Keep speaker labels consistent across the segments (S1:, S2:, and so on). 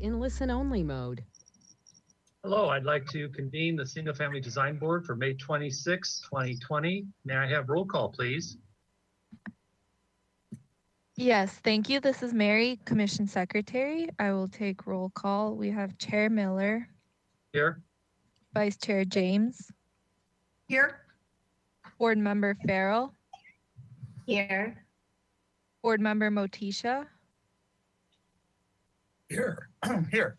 S1: in listen-only mode.
S2: Hello, I'd like to convene the Single Family Design Board for May 26, 2020. May I have roll call, please?
S3: Yes, thank you. This is Mary, Commission Secretary. I will take roll call. We have Chair Miller,
S2: Here.
S3: Vice Chair James,
S4: Here.
S3: Board Member Farrell,
S4: Here.
S3: Board Member Motisha.
S5: Here. Here.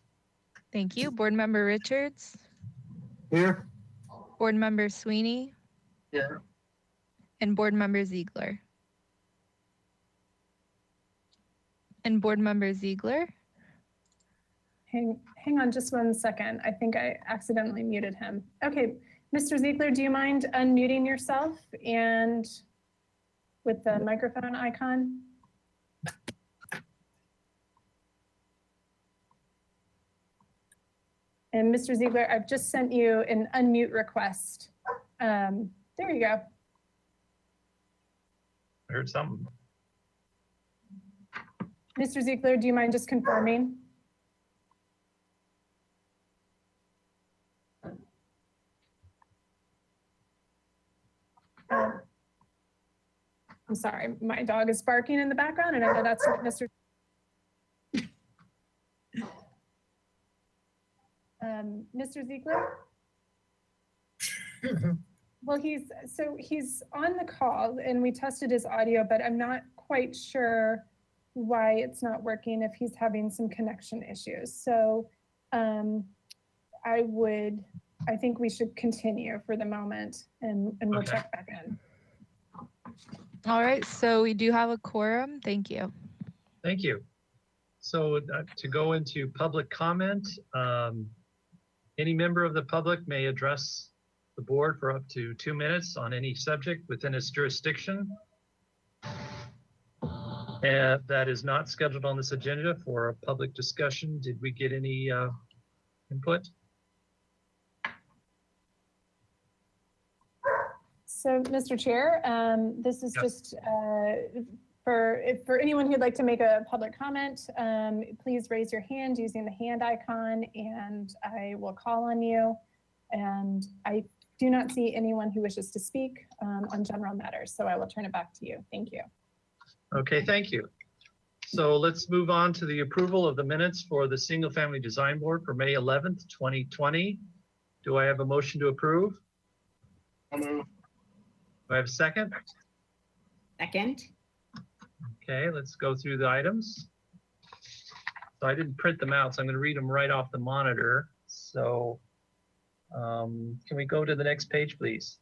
S3: Thank you. Board Member Richards,
S5: Here.
S3: Board Member Sweeney,
S5: Here.
S3: and Board Member Ziegler. And Board Member Ziegler.
S6: Hang on just 1 second. I think I accidentally muted him. Okay, Mr. Ziegler, do you mind unmuting yourself and with the microphone icon? And Mr. Ziegler, I've just sent you an unmute request. There you go.
S2: I heard something.
S6: Mr. Ziegler, do you mind just confirming? I'm sorry, my dog is barking in the background, and I know that's what Mr. Mr. Ziegler? Well, he's on the call, and we tested his audio, but I'm not quite sure why it's not working, if he's having some connection issues. So I think we should continue for the moment, and we'll
S2: Okay.
S6: check back in.
S3: All right, so we do have a quorum. Thank you.
S2: Thank you. So to go into public comment, any member of the public may address the board for up to 2 minutes on any subject within its jurisdiction. And that is not scheduled on this agenda for a public discussion. Did we get any input?
S6: So, Mr. Chair, this is
S2: Yep.
S6: just for anyone who'd like to make a public comment, please raise your hand using the hand icon, and I will call on you. And I do not see anyone who wishes to speak on general matters, so I will turn it back to you. Thank you.
S2: Okay, thank you. So let's move on to the approval of the minutes for the Single Family Design Board for May 11th, 2020. Do I have a motion to approve? Do I have a second?
S4: Second.
S2: Okay, let's go through the items. So I didn't print them out, so I'm going to read them right off the monitor. So can we go to the next page, please?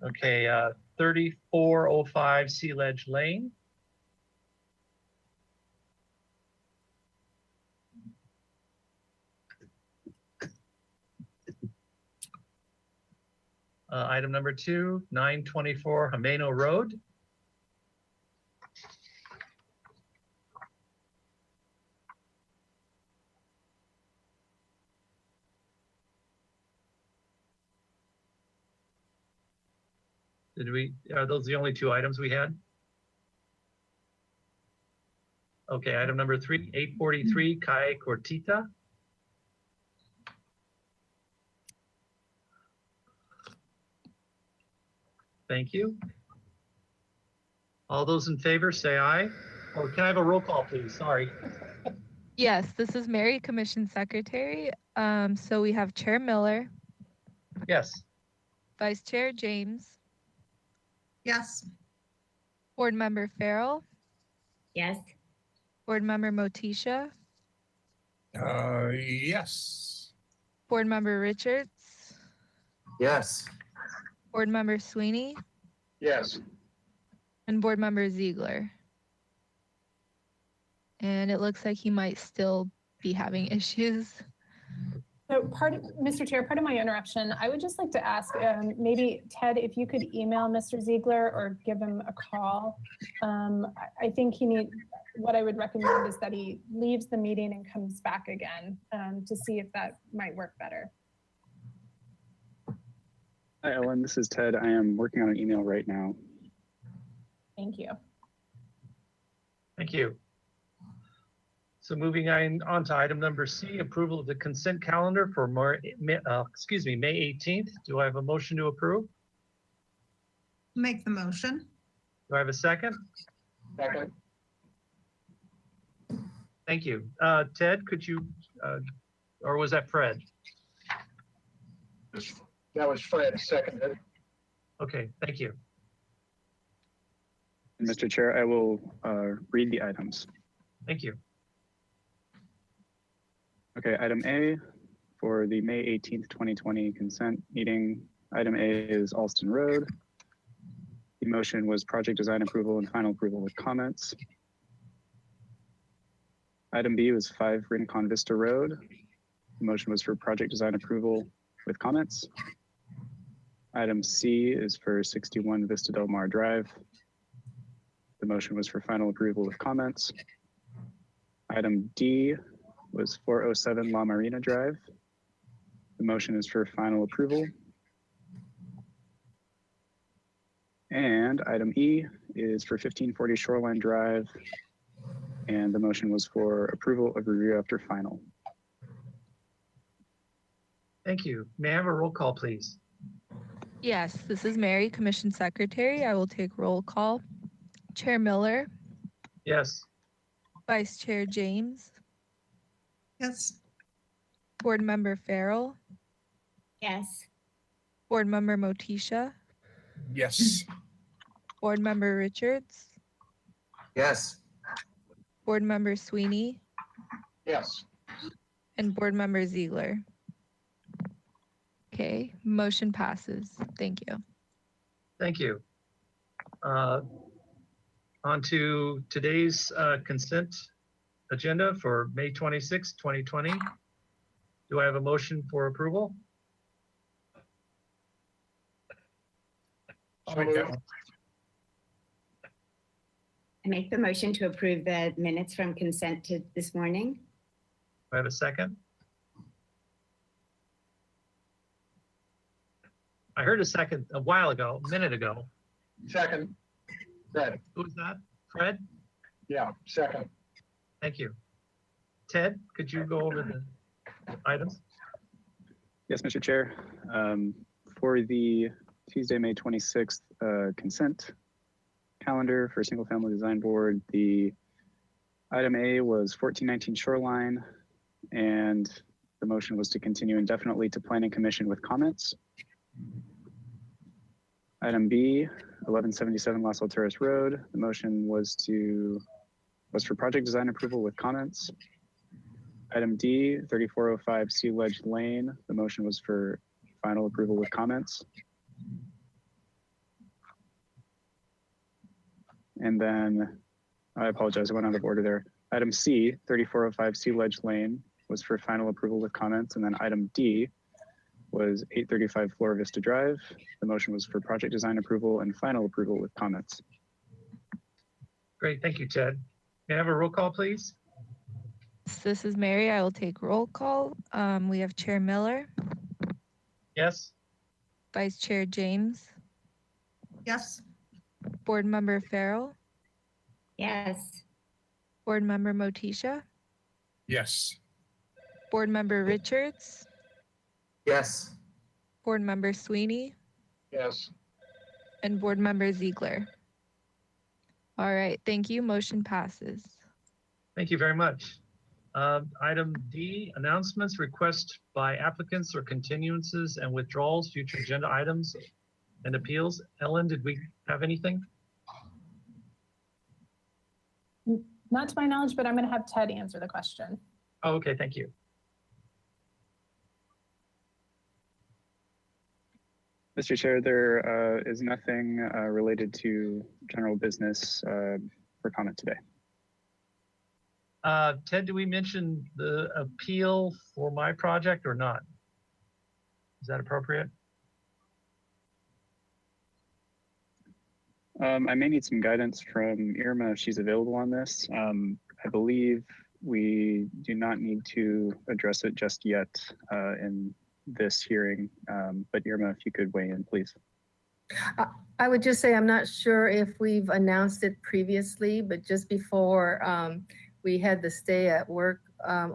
S2: Okay, 3405 Sea Ledge Lane. Item number 2, 924 Hameno Road. Are those the only 2 items we had? Okay, item number 3, 843 Calle Cortita. Thank you. All those in favor say aye. Oh, can I have a roll call, please? Sorry.
S3: Yes, this is Mary, Commission Secretary. So we have Chair Miller,
S2: Yes.
S3: Vice Chair James,
S4: Yes.
S3: Board Member Farrell,
S4: Yes.
S3: Board Member Motisha,
S5: Yes.
S3: Board Member Richards,
S5: Yes.
S3: Board Member Sweeney,
S5: Yes.
S3: and Board Member Ziegler. And it looks like he might still be having issues.
S6: So Mr. Chair, part of my interruption, I would just like to ask, maybe Ted, if you could email Mr. Ziegler or give him a call. I think what I would recommend is that he leaves the meeting and comes back again to see if that might work better.
S7: Hi, Ellen. This is Ted. I am working on an email right now.
S6: Thank you.
S2: Thank you. So moving on to item number C, approval of the consent calendar for May 18th. Do I have a motion to approve?
S1: Make the motion.
S2: Do I have a second?
S5: Second.
S2: Thank you. Ted, could you, or was that Fred?
S5: That was Fred, seconded.
S2: Okay, thank you.
S7: Mr. Chair, I will read the items.
S2: Thank you.
S7: Okay, item A for the May 18th, 2020 consent meeting. Item A is Alston Road. The motion was project design approval and final approval with comments. Item B was 5 Rincon Vista Road. The motion was for project design approval with comments. Item C is for 61 Vista Del Mar Drive. The motion was for final approval with comments. Item D was 407 La Marina Drive. The motion is for final approval. And item E is for 1540 Shoreline Drive. And the motion was for approval of review after final.
S2: Thank you. May I have a roll call, please?
S3: Yes, this is Mary, Commission Secretary. I will take roll call. Chair Miller,
S2: Yes.
S3: Vice Chair James,
S1: Yes.
S3: Board Member Farrell,
S4: Yes.
S3: Board Member Motisha,
S5: Yes.
S3: Board Member Richards,
S5: Yes.
S3: Board Member Sweeney,
S5: Yes.
S3: and Board Member Ziegler. Okay, motion passes. Thank you.
S2: Thank you. On to today's consent agenda for May 26, 2020. Do I have a motion for approval?
S5: I'll make that one.
S4: I make the motion to approve the minutes from consent to this morning.
S2: Do I have a second? I heard a second a while ago, a minute ago.
S5: Second. Fred.
S2: Who was that? Fred?
S5: Yeah, second.
S2: Thank you. Ted, could you go over the items?
S7: Yes, Mr. Chair. For the Tuesday, May 26th consent calendar for Single Family Design Board, the item A was 1419 Shoreline, and the motion was to continue indefinitely to Planning Commission with comments. Item B, 1177 Las Alturas Road. The motion was for project design approval with comments. Item D, 3405 Sea Ledge Lane. The motion was for final approval with comments. And then, I apologize, I went out of order there. Item C, 3405 Sea Ledge Lane was for final approval with comments. And then item D was 835 Flora Vista Drive. The motion was for project design approval and final approval with comments.
S2: Great, thank you, Ted. May I have a roll call, please?
S3: This is Mary. I will take roll call. We have Chair Miller,
S2: Yes?
S3: Vice Chair James,
S1: Yes.
S3: Board Member Farrell,
S4: Yes.
S3: Board Member Motisha,
S5: Yes.
S3: Board Member Richards,
S5: Yes.
S3: Board Member Sweeney,
S5: Yes.
S3: and Board Member Ziegler. All right, thank you. Motion passes.
S2: Thank you very much. Item D, announcements, requests by applicants or continuances and withdrawals, future agenda items and appeals. Ellen, did we have anything?
S6: Not to my knowledge, but I'm going to have Ted answer the question.
S2: Oh, okay, thank you.
S7: Mr. Chair, there is nothing related to general business for comment today.
S2: Ted, do we mention the appeal for my project or not? Is that appropriate?
S7: I may need some guidance from Irma if she's available on this. I believe we do not need to address it just yet in this hearing, but Irma, if you could weigh in, please.
S8: I would just say, I'm not sure if we've announced it previously, but just before we had the stay at work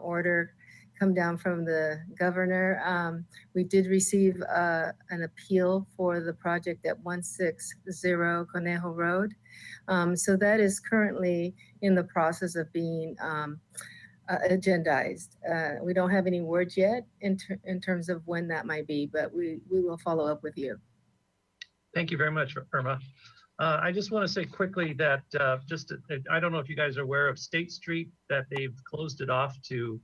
S8: order come down from the governor, we did receive an appeal for the project at 160 Conejo Road. So that is currently in the process of being agendized. We don't have any words yet in terms of when that might be, but we will follow up with you.
S2: Thank you very much, Irma. I just want to say quickly that I don't know if you guys are aware of State Street, that they've closed it off to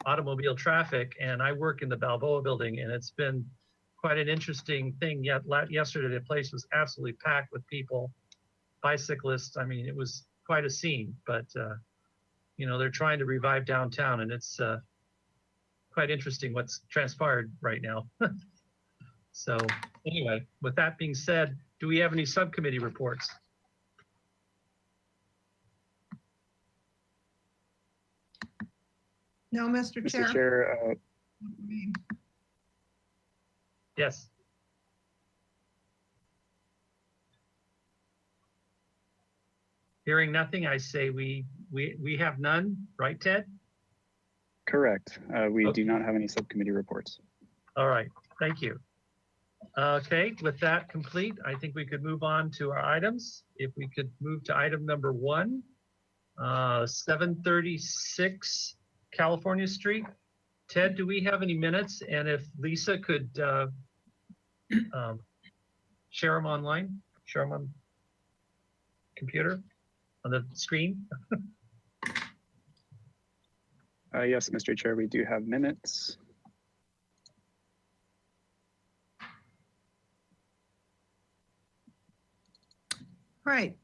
S2: automobile traffic, and I work in the Balboa building, and it's been quite an interesting thing. Yet yesterday, the place was absolutely packed with people, bicyclists. I mean, it was quite a scene, but you know, they're trying to revive downtown, and it's quite interesting what's transpired right now. So anyway, with that being said, do we have any subcommittee reports?
S1: No, Mr. Chair.
S7: Mr. Chair,
S2: Yes. Hearing nothing, I say we have none, right, Ted?
S7: correct. We
S2: Okay.
S7: do not have any subcommittee reports.
S2: All right, thank you. Okay, with that complete, I think we could move on to our items. If we could move to item number 1, 736 California Street. Ted, do we have any minutes? And if Lisa could share them online, share them on computer, on the screen.
S7: Yes, Mr. Chair, we do have minutes.
S1: Right,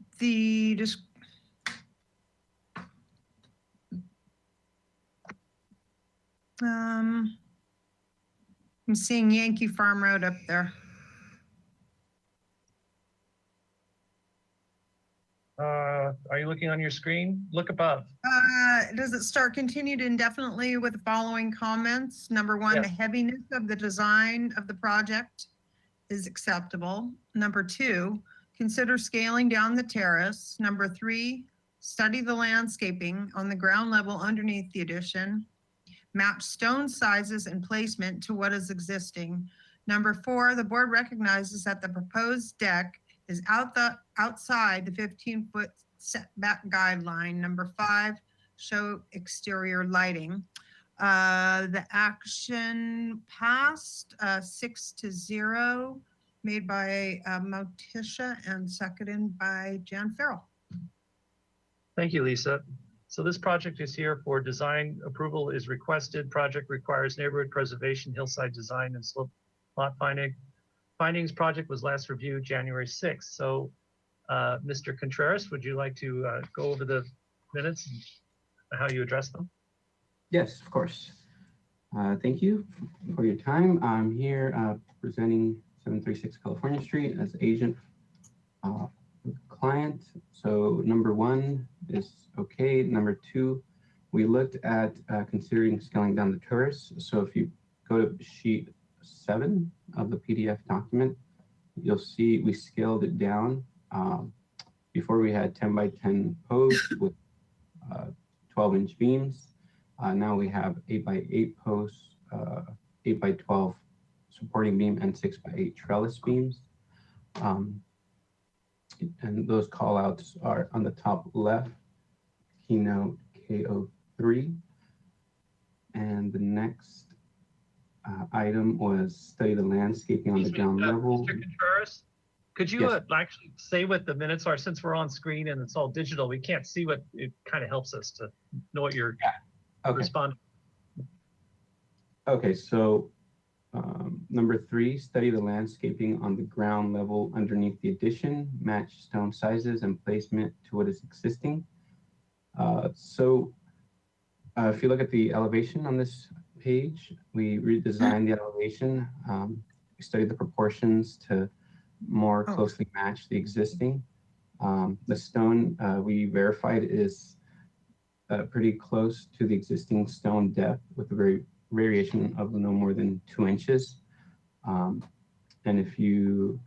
S1: I'm seeing Yankee Farm Road up there.
S2: Are you looking on your screen? Look above.
S1: Does it start continued indefinitely with the following comments? Number 1,
S2: Yeah.
S1: the heaviness of the design of the project is acceptable. Number 2, consider scaling down the terrace. Number 3, study the landscaping on the ground level underneath the addition. Match stone sizes and placement to what is existing. Number 4, the board recognizes that the proposed deck is outside the 15-foot setback guideline. Number 5, show exterior lighting. The action passed 6-0, made by Motisha and seconded by Jan Farrell.
S2: Thank you, Lisa. So this project is here for design approval is requested. Project requires neighborhood preservation, hillside design, and slope lot findings. Project was last reviewed January 6th. So Mr. Contreras, would you like to go over the minutes and how you address them?
S9: Yes, of course. Thank you for your time. I'm here presenting 736 California Street as agent for the client. So number 1 is okay. Number 2, we looked at considering scaling down the terrace. So if you go to sheet 7 of the PDF document, you'll see we scaled it down. Before we had 10 by 10 posts with 12-inch beams. Now we have 8 by 8 posts, 8 by 12 supporting beam, and 6 by 8 trellis beams. And those call outs are on the top left, keynote K03. And the next item was study the landscaping on the ground level.
S2: Mr. Contreras, could you
S9: Yes.
S2: actually say what the minutes are? Since we're on screen and it's all digital, we can't see what it kind of helps us to know what you're responding.
S9: Okay, so number 3, study the landscaping on the ground level underneath the addition, match stone sizes and placement to what is existing. If you look at the elevation on this page, we redesigned the elevation. We studied the proportions to more closely match the existing. The stone we verified is pretty close to the existing stone depth with a variation of no more than 2 inches. And if you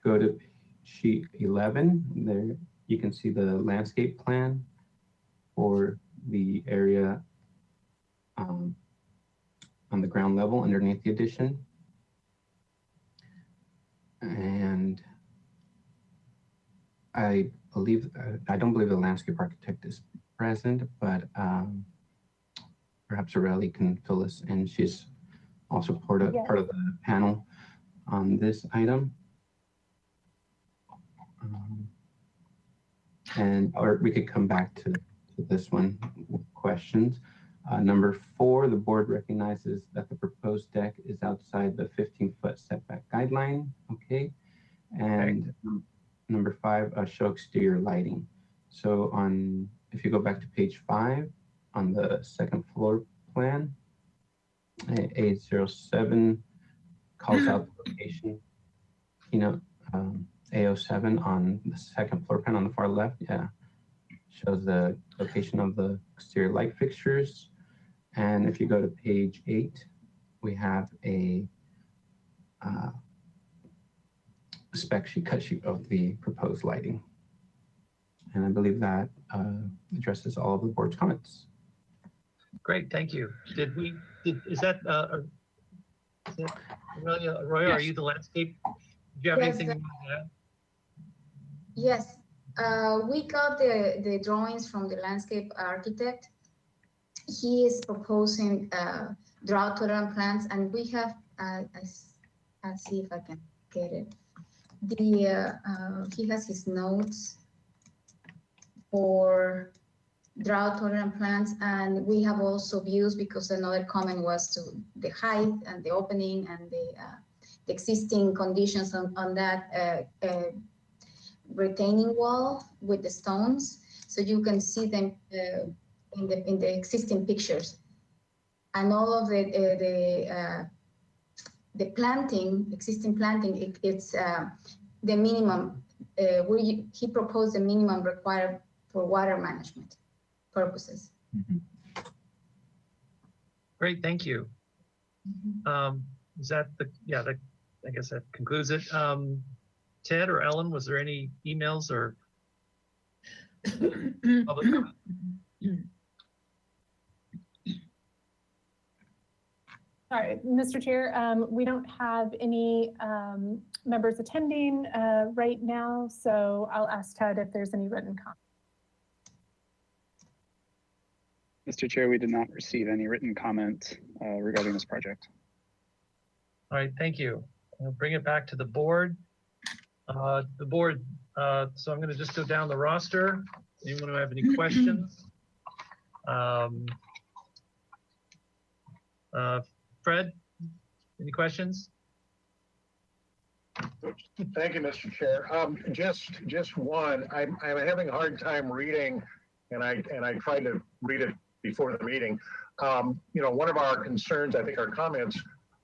S9: go to sheet 11, there you can see the landscape plan for the area on the ground level underneath the addition. And I don't believe the landscape architect is present, but perhaps Aurelie can fill us in. She's also part of the panel on this item. Or we could come back to this one with questions. Number 4, the board recognizes that the proposed deck is outside the 15-foot setback guideline. Okay. And number 5, show exterior lighting. So if you go back to page 5 on the second floor plan, A07 calls out the location, A07 on the second floor plan on the far left, shows the location of the exterior light fixtures. And if you go to page 8, we have a cut sheet of the proposed lighting. And I believe that addresses all of the board's comments.
S2: Great, thank you. Is that Aurelia, Arroyo, are you the landscape? Do you have
S10: Yes,
S2: anything you want to add?
S10: Yes, we got the drawings from the landscape architect. He is proposing drought tolerant plants, and we have, I'll see if I can get it. He has his notes for drought tolerant plants, and we have also views, because another comment was to the height and the opening and the existing conditions on that retaining wall with the stones, so you can see them in the existing pictures, and all of the existing planting. It's the minimum. He proposed the minimum required for water management purposes.
S2: Great, thank you. Is that I guess that concludes it. Ted or Ellen, was there any emails or public comment?
S6: Sorry, Mr. Chair, we don't have any members attending right now, so I'll ask Ted if there's any written comments.
S7: Mr. Chair, we did not receive any written comment regarding this project.
S2: All right, thank you. I'll bring it back to the board. So I'm going to just go down the roster. Anyone who have any questions? Fred, any questions?
S5: Thank you, Mr. Chair. Just one. I'm having a hard time reading, and I tried to read it before the meeting. One of our concerns, I think our comments,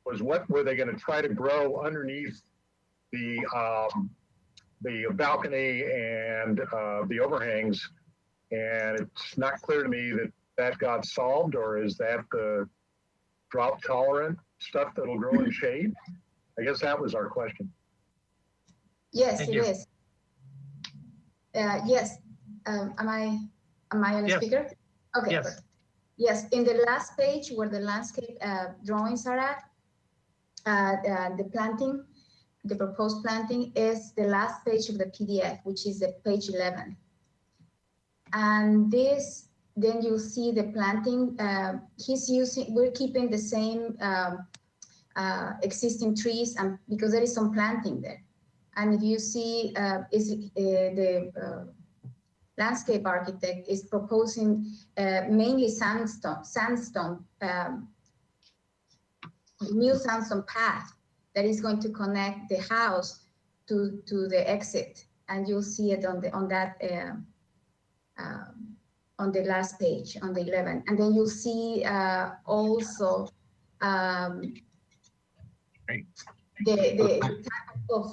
S5: was what were they going to try to grow underneath the balcony and the overhangs, and it's not clear to me that got solved, or is that the drought tolerant stuff that'll grow in shade? I guess that was our question.
S10: Yes,
S2: Thank
S10: it
S2: you.
S10: is. Yes. Am I on the
S2: Yes.
S10: speaker? Okay.
S2: Yes.
S10: Perfect. Yes. In the last page where the landscape drawings are at, the planting, the proposed planting is the last page of the PDF, which is the page 11. And this, then you'll see the planting. We're keeping the same existing trees, and because there is some planting there. And if you see, the landscape architect is proposing mainly sandstone, new sandstone path that is going to connect the house to the exit, and you'll see it on the last page, on the 11. And then you'll see also the type of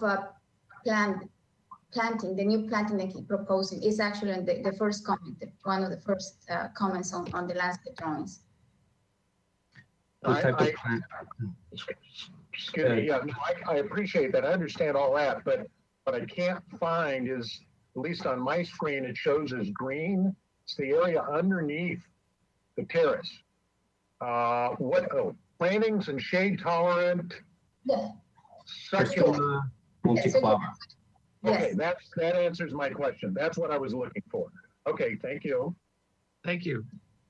S10: planting, the new planting that he's proposing is actually on the first comment, one of the first comments on the landscape drawings.
S9: What type of plant?
S5: Excuse me. Yeah, no, I appreciate that. I understand all that, but what I can't find is, at least on my screen, it shows as green. It's the area underneath the terrace. Plantings and shade tolerant.
S10: Yeah.
S5: Succulent.
S9: Priscilla Multiclava.
S5: Okay,
S10: Yes.
S5: that answers my question. That's what I was looking for. Okay, thank you.
S2: Thank you.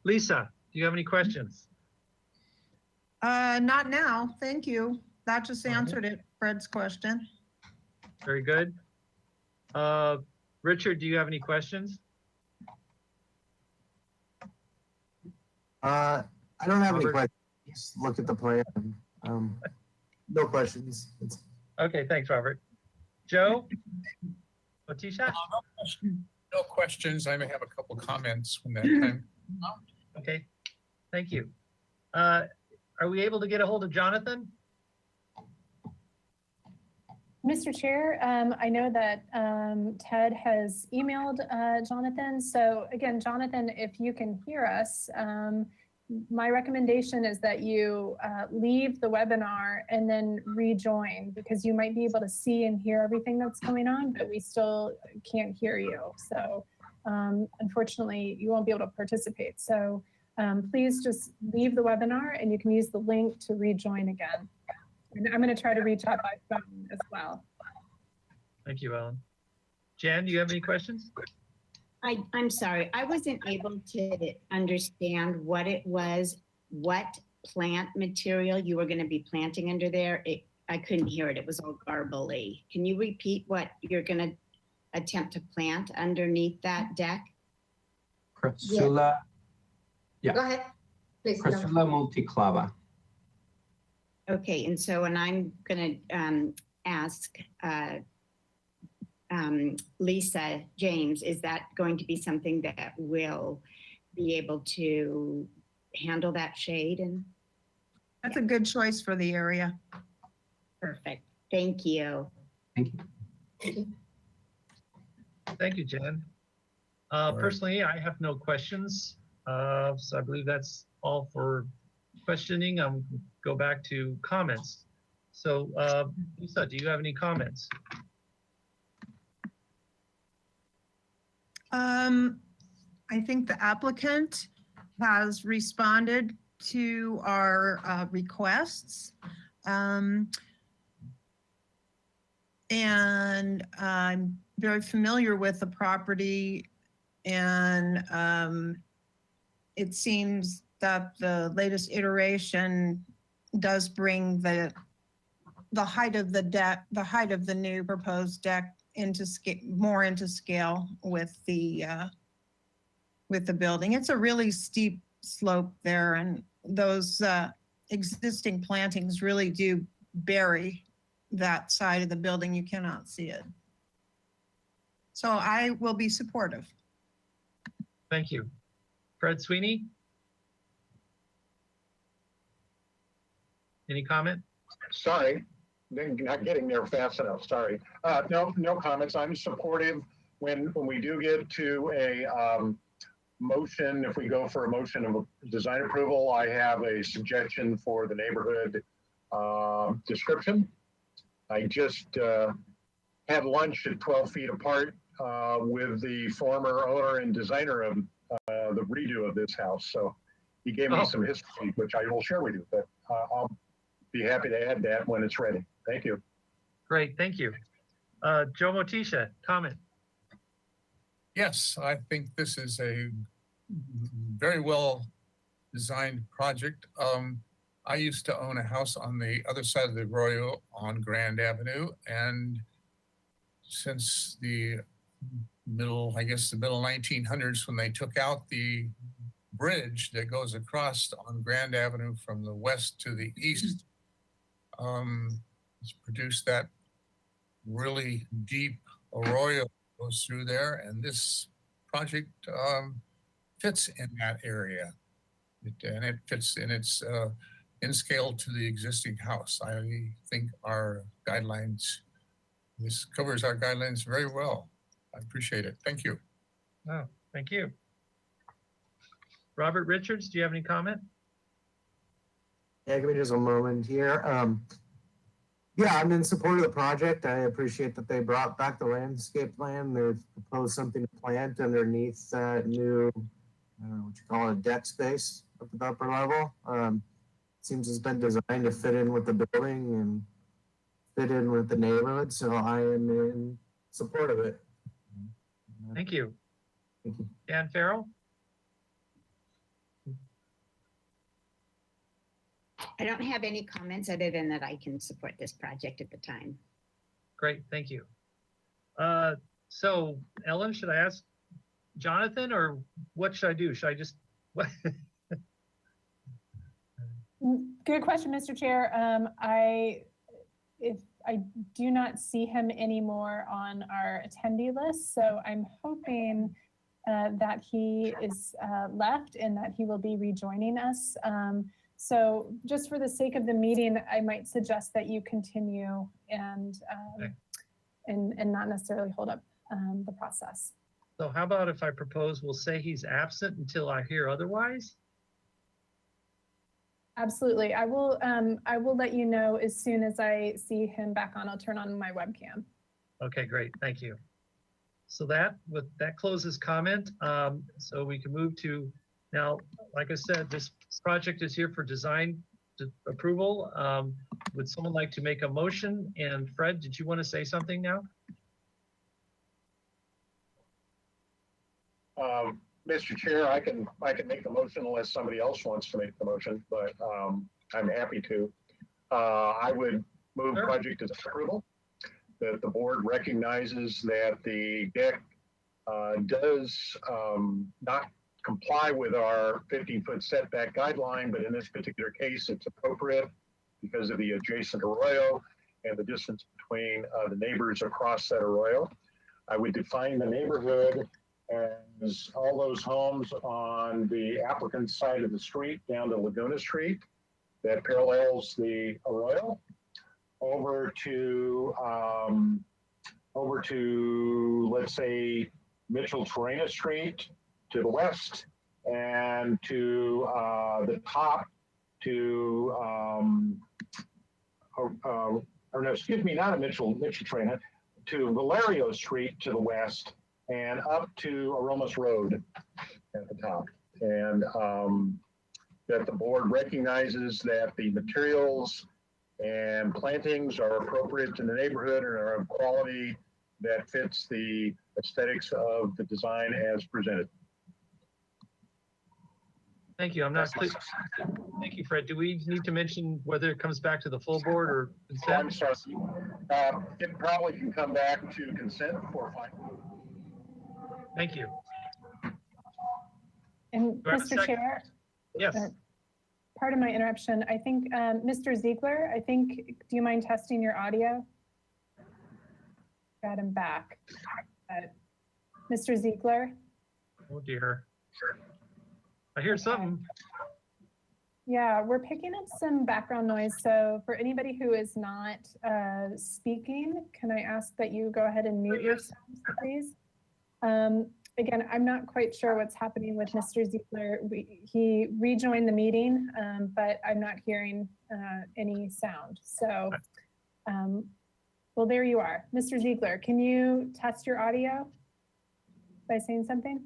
S2: Lisa, do you have any questions?
S1: Not now, thank you. That just
S2: All right.
S1: answered it, Fred's question.
S2: Very good. Richard, do you have any questions?
S11: I don't have any
S2: Robert?
S11: questions. Just look at the plan. No questions.
S2: Okay, thanks, Robert. Joe? Letitia?
S12: No questions. I may have a couple comments when that time.
S2: Okay, thank you. Are we able to get a hold of Jonathan?
S6: Mr. Chair, I know that Ted has emailed Jonathan. So again, Jonathan, if you can hear us, my recommendation is that you leave the webinar and then rejoin, because you might be able to see and hear everything that's going on, but we still can't hear you. So unfortunately, you won't be able to participate. So please just leave the webinar and you can use the link to rejoin again. And I'm going to try to reach out by phone as well.
S2: Thank you, Ellen. Jan, do you have any questions?
S4: I'm sorry, I wasn't able to understand what it was, what plant material you were gonna be planting under there. I couldn't hear it, it was all garbly. Can you repeat what you're gonna attempt to plant underneath that deck?
S9: Priscilla, Yeah.
S10: Go ahead, please.
S9: Priscilla Multiclava.
S4: Okay, and so, and I'm gonna ask Lisa James, is that going to be something that will be able to handle that shade? And
S1: That's a good choice for the area.
S4: perfect, thank you.
S9: Thank you.
S2: Thank you, Jan.
S12: right.
S2: Personally, I have no questions. So I believe that's all for questioning. Go back to comments. So Lisa, do you have any comments?
S1: I think the applicant has responded to our requests. And I'm very familiar with the property, and it seems that the latest iteration does bring the height of the deck, the height of the new proposed deck into more into scale with the building. It's a really steep slope there, and those existing plantings really do bury that side of the building. You cannot see it. So I will be supportive.
S2: Thank you. Fred Sweeney? Any comment?
S5: Sorry, not getting there fast enough, sorry. No comments. I'm supportive when we do get to a motion. If we go for a motion of design approval, I have a suggestion for the neighborhood description. I just had lunch at 12 feet apart with the former owner and designer of the redo of this house. So he gave me some history, which I will share with you, but I'll be happy to add that when it's ready. Thank you.
S2: Great, thank you. Joe Motisha, comment.
S12: Yes, I think this is a very well designed project. I used to own a house on the other side of the Arroyo on Grand Avenue, and since the middle 1900s, when they took out the bridge that goes across on Grand Avenue from the west to the east, it's produced that really deep arroyo goes through there, and this project fits in that area. It fits in its in scale to the existing house. I think our guidelines, this covers our guidelines very well. I appreciate it. Thank you.
S2: Oh, thank you. Robert Richards, do you have any comment?
S11: Yeah, give me just a moment here. Yeah, I'm in support of the project. I appreciate that they brought back the landscape plan. They've proposed something to plant underneath that new, I don't know what you call it, deck space up at the upper level. Seems it's been designed to fit in with the building and fit in with the neighborhood, so I am in support of it.
S2: Thank you.
S11: Thank you.
S2: Dan Farrell?
S4: I don't have any comments other than that I can support this project at the time.
S2: Great, thank you. So Ellen, should I ask Jonathan or what should I do? Should I just, what?
S6: Good question, Mr. Chair. If I do not see him anymore on our attendee list, so I'm hoping that he is left and that he will be rejoining us. So just for the sake of the meeting, I might suggest that you continue and not necessarily hold up the process.
S2: So how about if I propose, we'll say he's absent until I hear otherwise?
S6: Absolutely. I will let you know as soon as I see him back on. I'll turn on my webcam.
S2: Okay, great, thank you. So that closes comment. So we can move to, now, like I said, this project is here for design approval. Would someone like to make a motion? And Fred, did you want to say something now?
S5: Mr. Chair, I can make the motion unless somebody else wants to make the motion, but I'm happy to. I would move
S2: Sure.
S5: project as approval, that the board recognizes that the deck does not comply with our 15-foot setback guideline, but in this particular case, it's appropriate because of the adjacent arroyo and the distance between the neighbors across that arroyo. I would define the neighborhood as all those homes on the applicant side of the street down to Laguna Street that parallels the arroyo over to let's say Mitchell Torrena Street to the west, and to the top to or no, excuse me, not a Mitchell Torrena, to Valerio Street to the west, and up to Aromas Road at the top. And that the board recognizes that the materials and plantings are appropriate to the neighborhood and are of quality that fits the aesthetics of the design as presented.
S2: Thank you, I'm not clear. Thank you, Fred. Do we need to mention whether it comes back to the full board or
S5: I'm
S2: consent?
S5: sorry. It probably can come back to consent for final.
S2: Thank you.
S6: And
S2: Do I have a
S6: Mr.
S2: second?
S6: Chair,
S2: Yes,
S6: pardon my interruption. I think Mr. Ziegler, do you mind testing your audio? Got him back. Mr. Ziegler?
S2: oh dear. I hear something.
S6: Yeah, we're picking up some background noise. So for anybody who is not speaking, can I ask that you go ahead and mute yourselves, please? Again, I'm not quite sure what's happening with Mr. Ziegler. He rejoined the meeting, but I'm not hearing any sound. So, well, there you are. Mr. Ziegler, can you test your audio by saying something?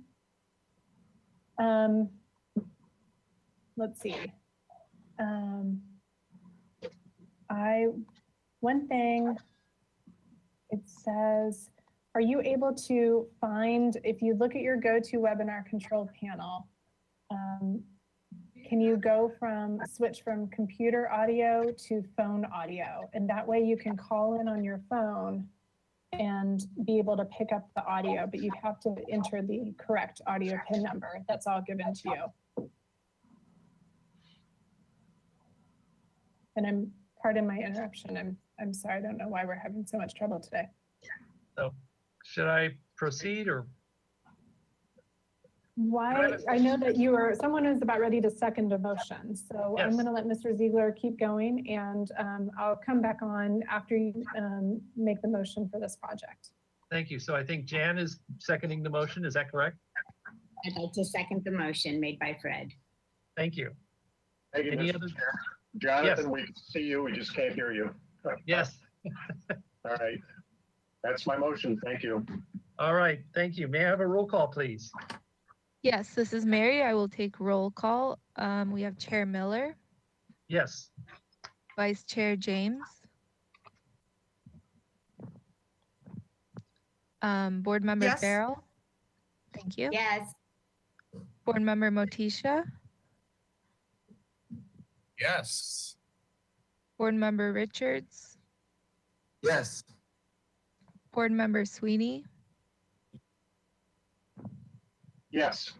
S6: Let's see. One thing, it says, are you able to find, if you look at your GoToWebinar control panel, can you switch from computer audio to phone audio? And that way you can call in on your phone and be able to pick up the audio, but you'd have to enter the correct audio PIN number. That's all given to you. And pardon my interruption. I'm sorry, I don't know why we're having so much trouble today.
S2: So should I proceed or?
S6: Why, I know that someone is about ready to second a motion. So I'm
S2: Yes.
S6: gonna let Mr. Ziegler keep going, and I'll come back on after you make the motion for this project.
S2: Thank you. So I think Jan is seconding the motion. Is that correct?
S4: I'd like to second the motion made by Fred.
S2: Thank you.
S5: Thank you,
S2: Any
S5: Mr.
S2: other-
S5: Chair. Jonathan, we can see you, we just can't hear you.
S2: Yes.
S5: All right. That's my motion. Thank you.
S2: All right, thank you. May I have a roll call, please?
S3: Yes, this is Mary. I will take roll call. We have Chair Miller,
S2: Yes.
S3: Vice Chair James, Board Member
S1: Yes.
S3: Farrell. Thank you.
S4: Yes,
S3: Board Member Motisha,
S12: Yes.
S3: Board Member Richards,
S11: Yes.
S3: Board Member Sweeney.
S5: Yes.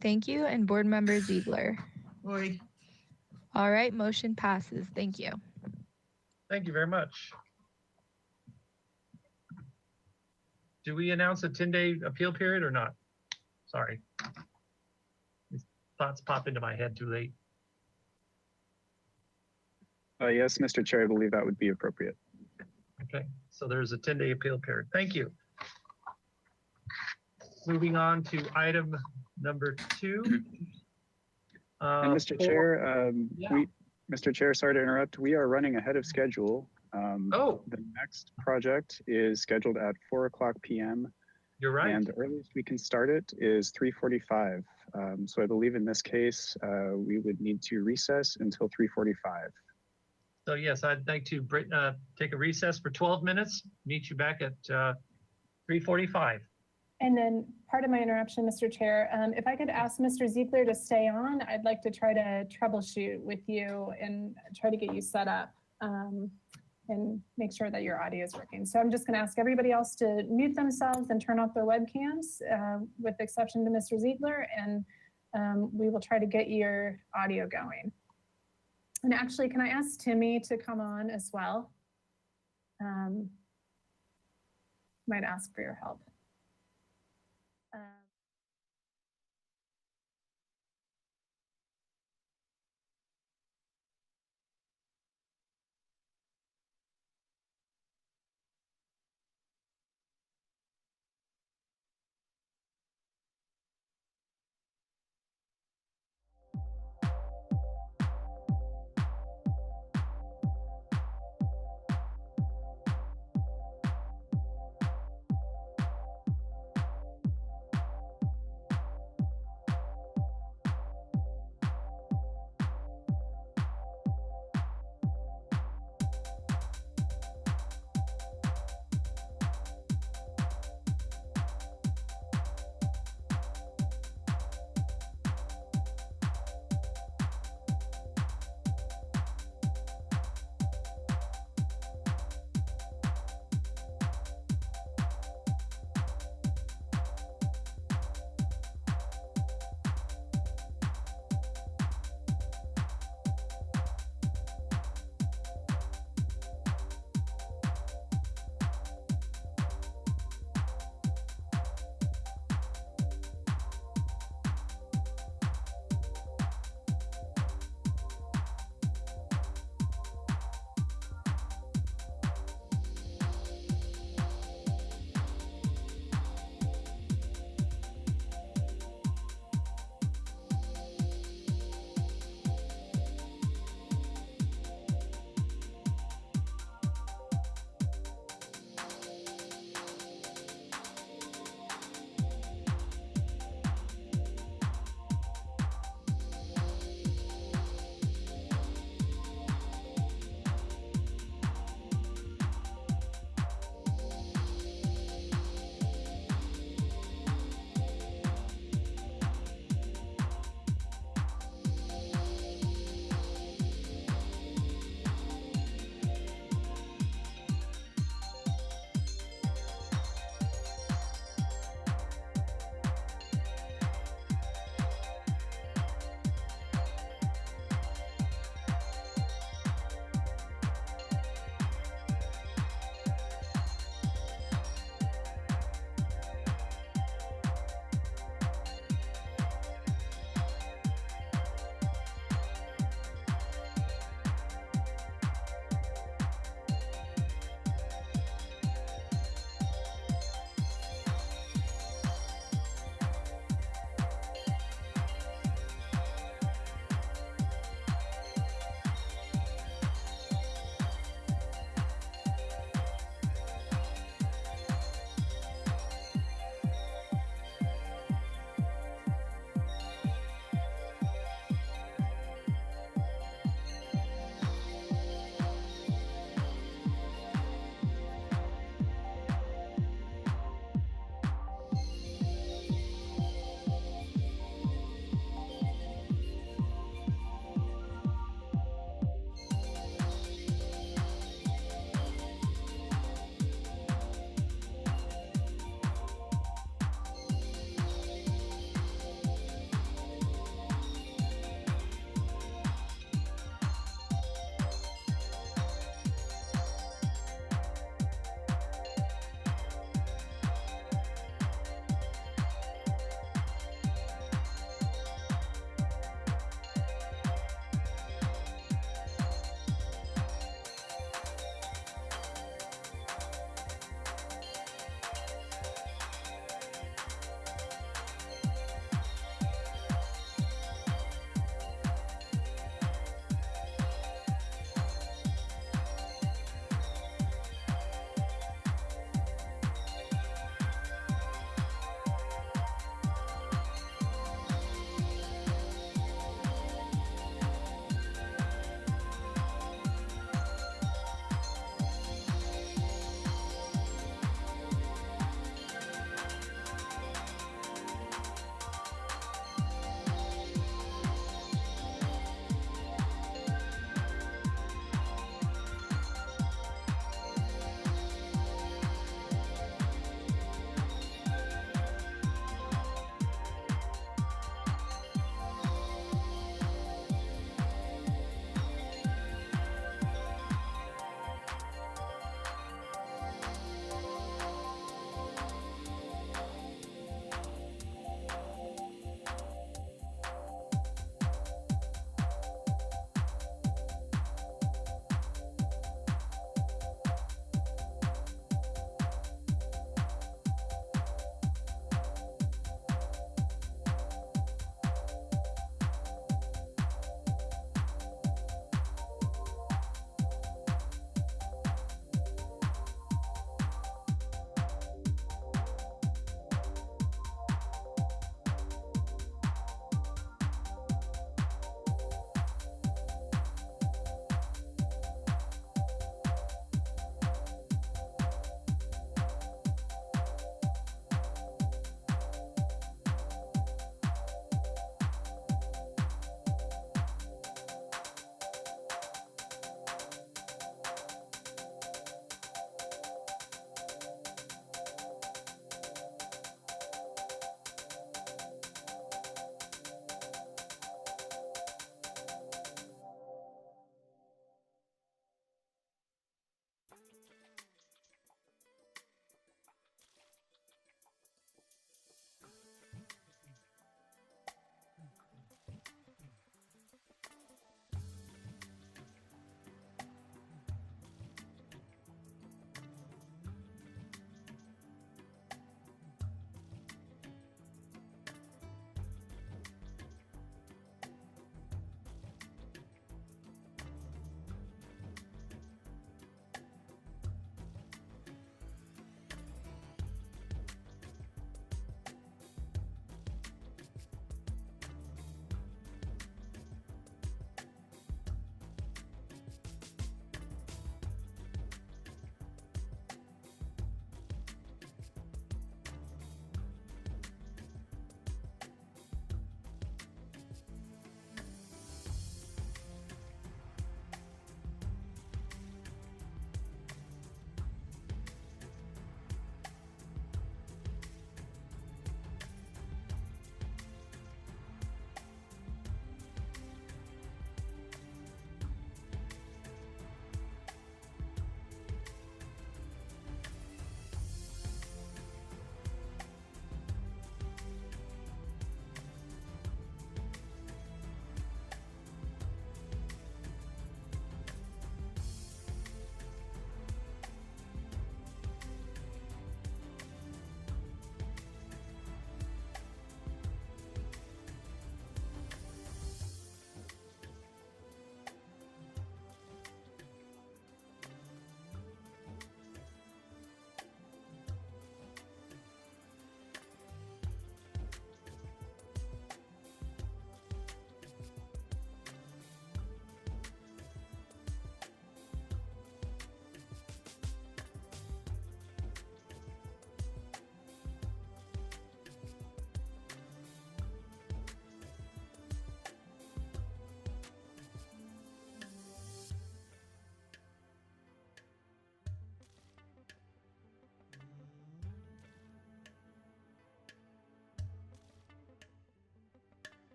S3: Thank you. And Board Member Ziegler.
S1: Oi.
S3: All right, motion passes. Thank you.
S2: Thank you very much. Do we announce a 10-day appeal period or not? Sorry. These thoughts pop into my head too late.
S7: Yes, Mr. Chair, I believe that would be appropriate.
S2: Okay, so there's a 10-day appeal period. Thank you. Moving on to item number 2.
S7: And Mr.
S2: for-
S7: Chair,
S2: yeah.
S7: Mr. Chair, sorry to interrupt. We are running ahead of schedule.
S2: Oh,
S7: The next project is scheduled at 4:00 p.m.
S2: you're right.
S7: And the earliest we can start it is 3:45. So I believe in this case, we would need to recess until 3:45.
S2: So yes, I'd like to take a recess for 12 minutes, meet you back at 3:45.
S6: And then part of my interruption, Mr. Chair, if I could ask Mr. Ziegler to stay on, I'd like to try to troubleshoot with you and try to get you set up and make sure that your audio is working. So I'm just going to ask everybody else to mute themselves and turn off their webcams with the exception to Mr. Ziegler, and we will try to get your audio going. And actually, can I ask Timmy to come on as well? Might ask for your help.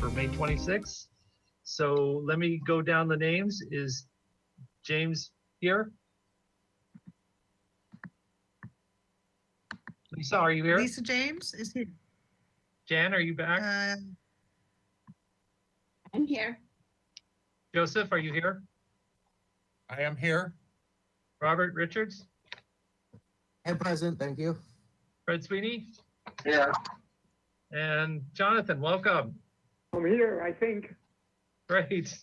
S2: for May 26th. So let me go down the names. Is James here? Lisa, are you here?
S1: Lisa James is here.
S2: Jan, are you back?
S4: I'm here.
S2: Joseph, are you here?
S12: I am here.
S2: Robert Richards?
S11: Hey, President, thank you.
S2: Fred Sweeney?
S5: Yeah.
S2: And Jonathan, welcome.
S13: I'm here, I think.
S2: Great.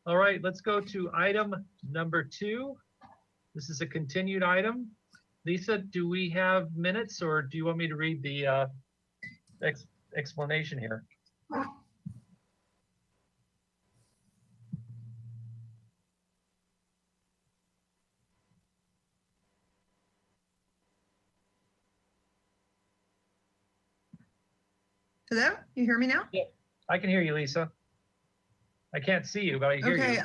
S2: All right, let's go to item number 2. This is a continued item. Lisa, do we have minutes or do you want me to read the explanation here?
S1: Hello, you hear me now?
S2: I can hear you, Lisa. I can't see you, but I hear
S1: Okay,
S2: you.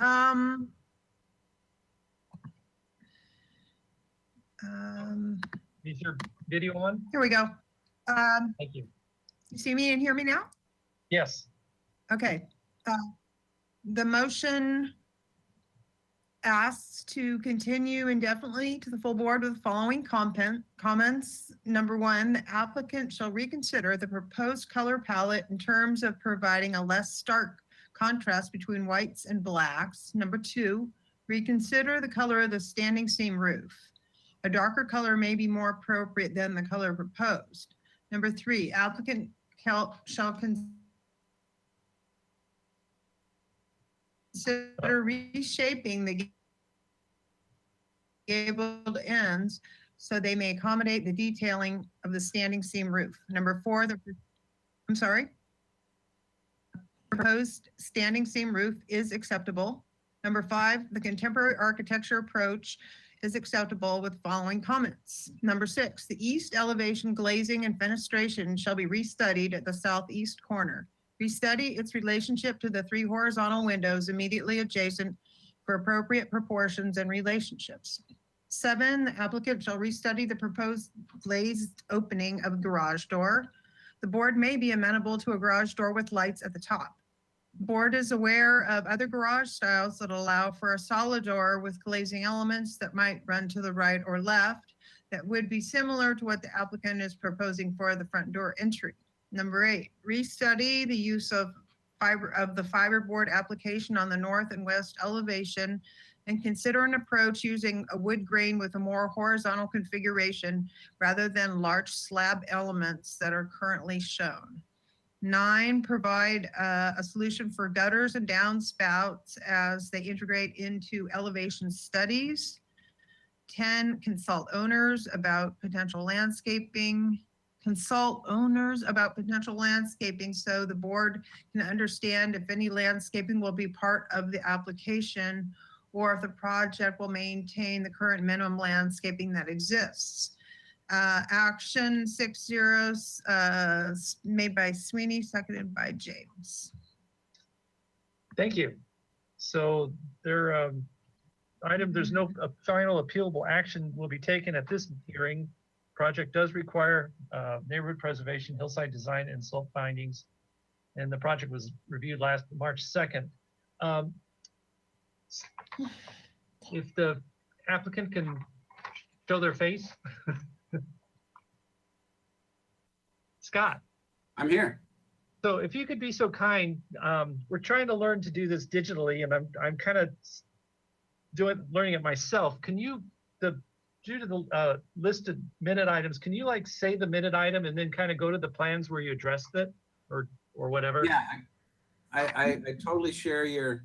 S2: Is your video on?
S1: Here we go.
S2: Thank you.
S1: You see me and hear me now?
S2: Yes.
S1: Okay. The motion asks to continue indefinitely to the full board with the following comments. Number 1, the applicant shall reconsider the proposed color palette in terms of providing a less stark contrast between whites and blacks. Number 2, reconsider the color of the standing seam roof. A darker color may be more appropriate than the color proposed. Number 3, applicant shall consider reshaping the gabled ends so they may accommodate the detailing of the standing seam roof. Number 4, I'm sorry. Proposed standing seam roof is acceptable. Number 5, the contemporary architecture approach is acceptable with following comments. Number 6, the east elevation glazing and fenestration shall be restudied at the southeast corner. Restudy its relationship to the 3 horizontal windows immediately adjacent for appropriate proportions and relationships. 7, the applicant shall restudy the proposed glazed opening of garage door. The board may be amenable to a garage door with lights at the top. Board is aware of other garage styles that allow for a solid door with glazing elements that might run to the right or left that would be similar to what the applicant is proposing for the front door entry. Number 8, restudy the use of the fiberboard application on the north and west elevation and consider an approach using a wood grain with a more horizontal configuration rather than large slab elements that are currently shown. 9, provide a solution for gutters and downspouts as they integrate into elevation studies. 10, consult owners about potential landscaping. Consult owners about potential landscaping so the board can understand if any landscaping will be part of the application or if the project will maintain the current minimum landscaping that exists. Action 6-0 made by Sweeney, seconded by James.
S2: Thank you. So there's no final appealable action will be taken at this hearing. Project does require neighborhood preservation, hillside design, and slope findings. And the project was reviewed last March 2nd. If the applicant can show their face. Scott.
S9: I'm here.
S2: So if you could be so kind, we're trying to learn to do this digitally, and I'm kind of learning it myself. Can you, due to the listed minute items, can you like say the minute item and then kind of go to the plans where you addressed it, or whatever?
S9: Yeah, I totally share your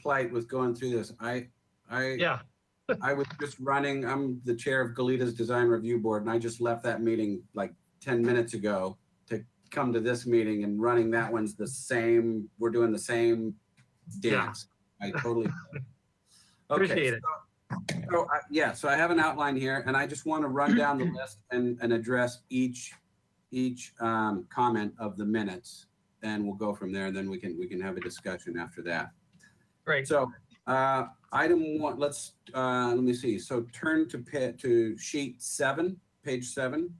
S9: plight with going through this.
S2: Yeah.
S9: I was just running. I'm the chair of Goleta's Design Review Board, and I just left that meeting like 10 minutes ago to come to this meeting, and running that one's the same. We're doing the same dance. Yeah. I totally
S2: appreciate it.
S9: So I have an outline here, and I just want to run down the list and address each comment of the minutes, and we'll go from there, and then we can have a discussion after that.
S2: Great.
S9: So item 1, let me see. So turn to sheet 7, page 7.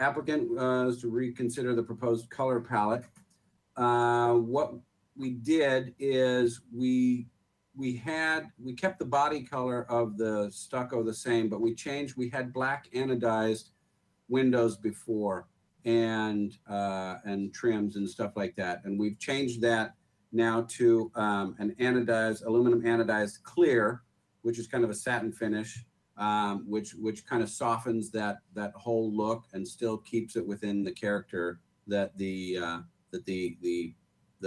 S9: Applicant is to reconsider the proposed color palette.
S14: what we did is we kept the body color of the stucco the same, but we had black anodized windows before and trims and stuff like that. And we've changed that now to an aluminum anodized clear, which is kind of a satin finish, which kind of softens that whole look and still keeps it within the character that the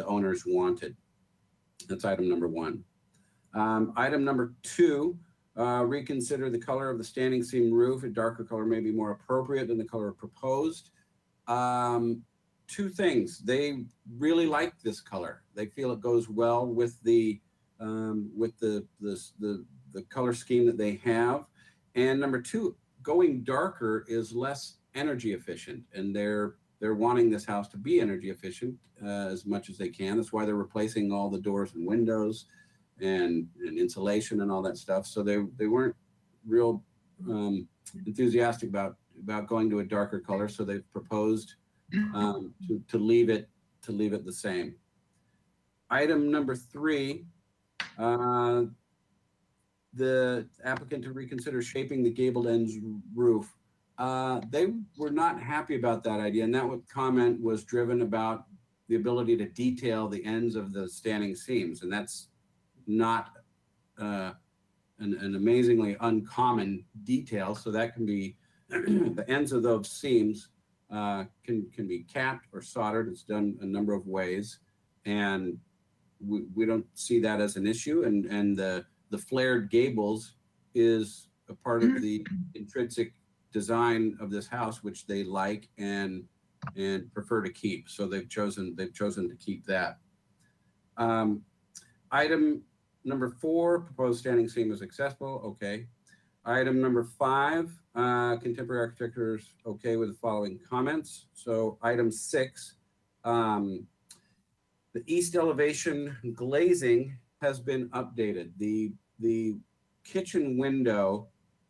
S14: owners wanted. That's item number 1. Item number 2, reconsider the color of the standing seam roof. A darker color may be more appropriate than the color proposed. 2 things. They really like this color. They feel it goes well with the color scheme that they have. And number 2, going darker is less energy efficient, and they're wanting this house to be energy efficient as much as they can. That's why they're replacing all the doors and windows and insulation and all that stuff. So they weren't real enthusiastic about going to a darker color. So they've proposed to leave it the same. Item number 3, the applicant to reconsider shaping the gabled ends roof. They were not happy about that idea, and that comment was driven about the ability to detail the ends of the standing seams, and that's not an amazingly uncommon detail. So that can be the ends of those seams can be capped or soldered. It's done a number of ways, and we don't see that as an issue. And the flared gables is a part of the intrinsic design of this house, which they like and prefer to keep. So they've chosen to keep that. Item number 4, proposed standing seam is accessible. Okay. Item number 5, contemporary architecture is okay with the following comments. So item 6, the east elevation glazing has been updated. The kitchen window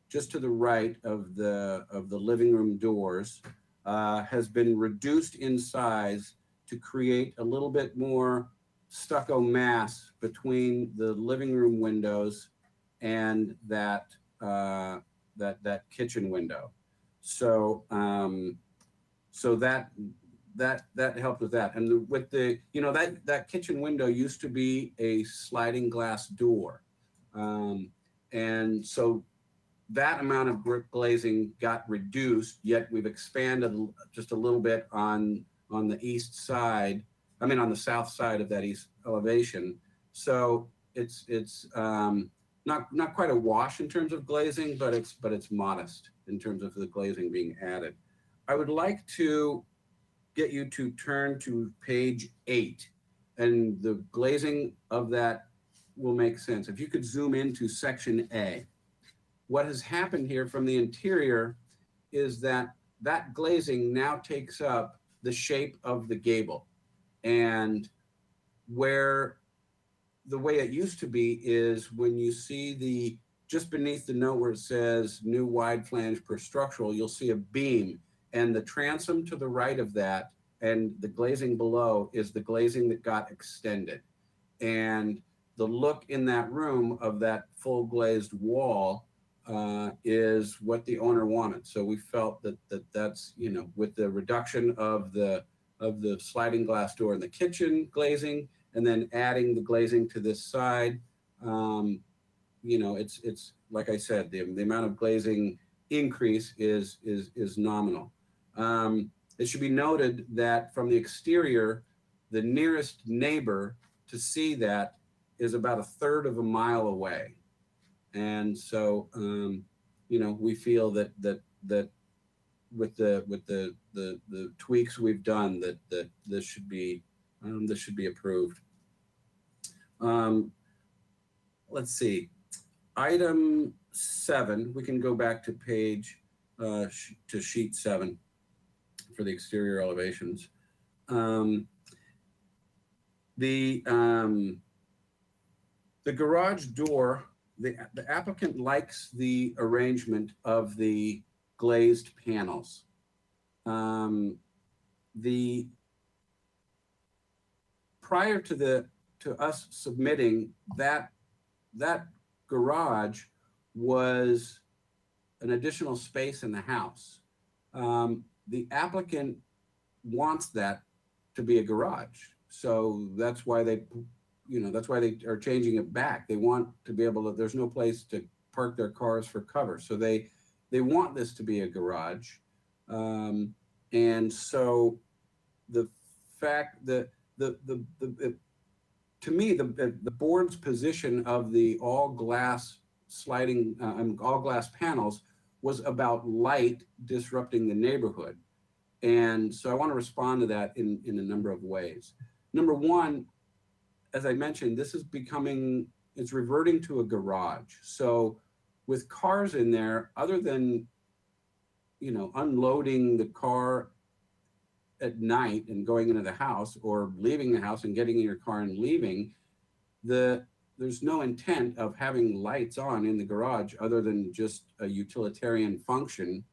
S14: just to the right of the living room doors has been reduced in size to create a little bit more stucco mass between the living room windows and that kitchen window. So so that helped with that. And with the that kitchen window used to be a sliding glass door, and so that amount of brick glazing got reduced, yet we've expanded just a little bit on the east side. I mean, on the south side of that east elevation. So it's not quite a wash in terms of glazing, but it's modest in terms of the glazing being added. I would like to get you to turn to page 8, and the glazing of that will make sense. If you could zoom into section A. What has happened here from the interior is that glazing now takes up the shape of the gable. And where the way it used to be is when you see just beneath the note where it says new wide flange per structural, you'll see a beam, and the transom to the right of that and the glazing below is the glazing that got extended. And the look in that room of that full glazed wall is what the owner wanted. So we felt that's, with the reduction of the sliding glass door in the kitchen glazing, and then adding the glazing to this side, it's like I said, the amount of glazing increase is nominal. It should be noted that from the exterior, the nearest neighbor to see that is about 1/3 of a mile away. And so, we feel that with the tweaks we've done, that this should be approved. Let's see, item 7. We can go back to page to sheet 7 for the exterior elevations. The garage door. The applicant likes the arrangement of the glazed panels. The prior to us submitting that garage was an additional space in the house. The applicant wants that to be a garage. So that's why they are changing it back. They want to be able to, there's no place to park their cars for cover. So they want this to be a garage. And so the fact that to me, the board's position of the all glass sliding, all glass panels was about light disrupting the neighborhood. And so I want to respond to that in a number of ways. Number one, as I mentioned, this is it's reverting to a garage. So with cars in there, other than, unloading the car at night and going into the house, or leaving the house and getting in your car and leaving, there's no intent of having lights on in the garage other than just a utilitarian function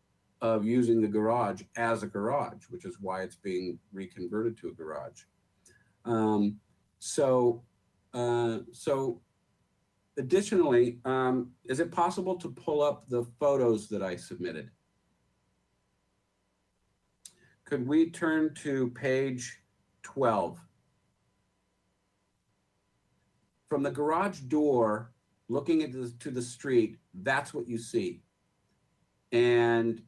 S14: of using the garage as a garage, which is why it's being reconverted to a garage. So additionally, is it possible to pull up the photos that I submitted? Could we turn to page 12? From the garage door, looking to the street, that's what you see. And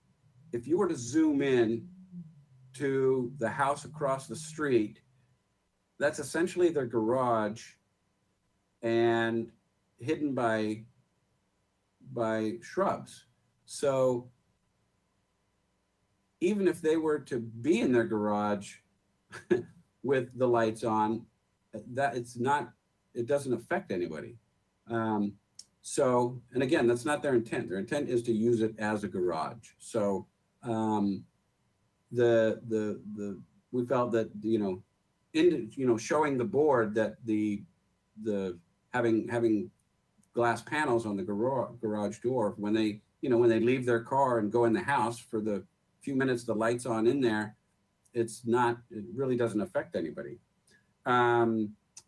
S14: if you were to zoom in to the house across the street, that's essentially their garage and hidden by shrubs. So even if they were to be in their garage with the lights on, it doesn't affect anybody. So, and again, that's not their intent. Their intent is to use it as a garage. So we felt that, showing the board that the having glass panels on the garage door, when they leave their car and go in the house for the few minutes the light's on in there, it really doesn't affect anybody.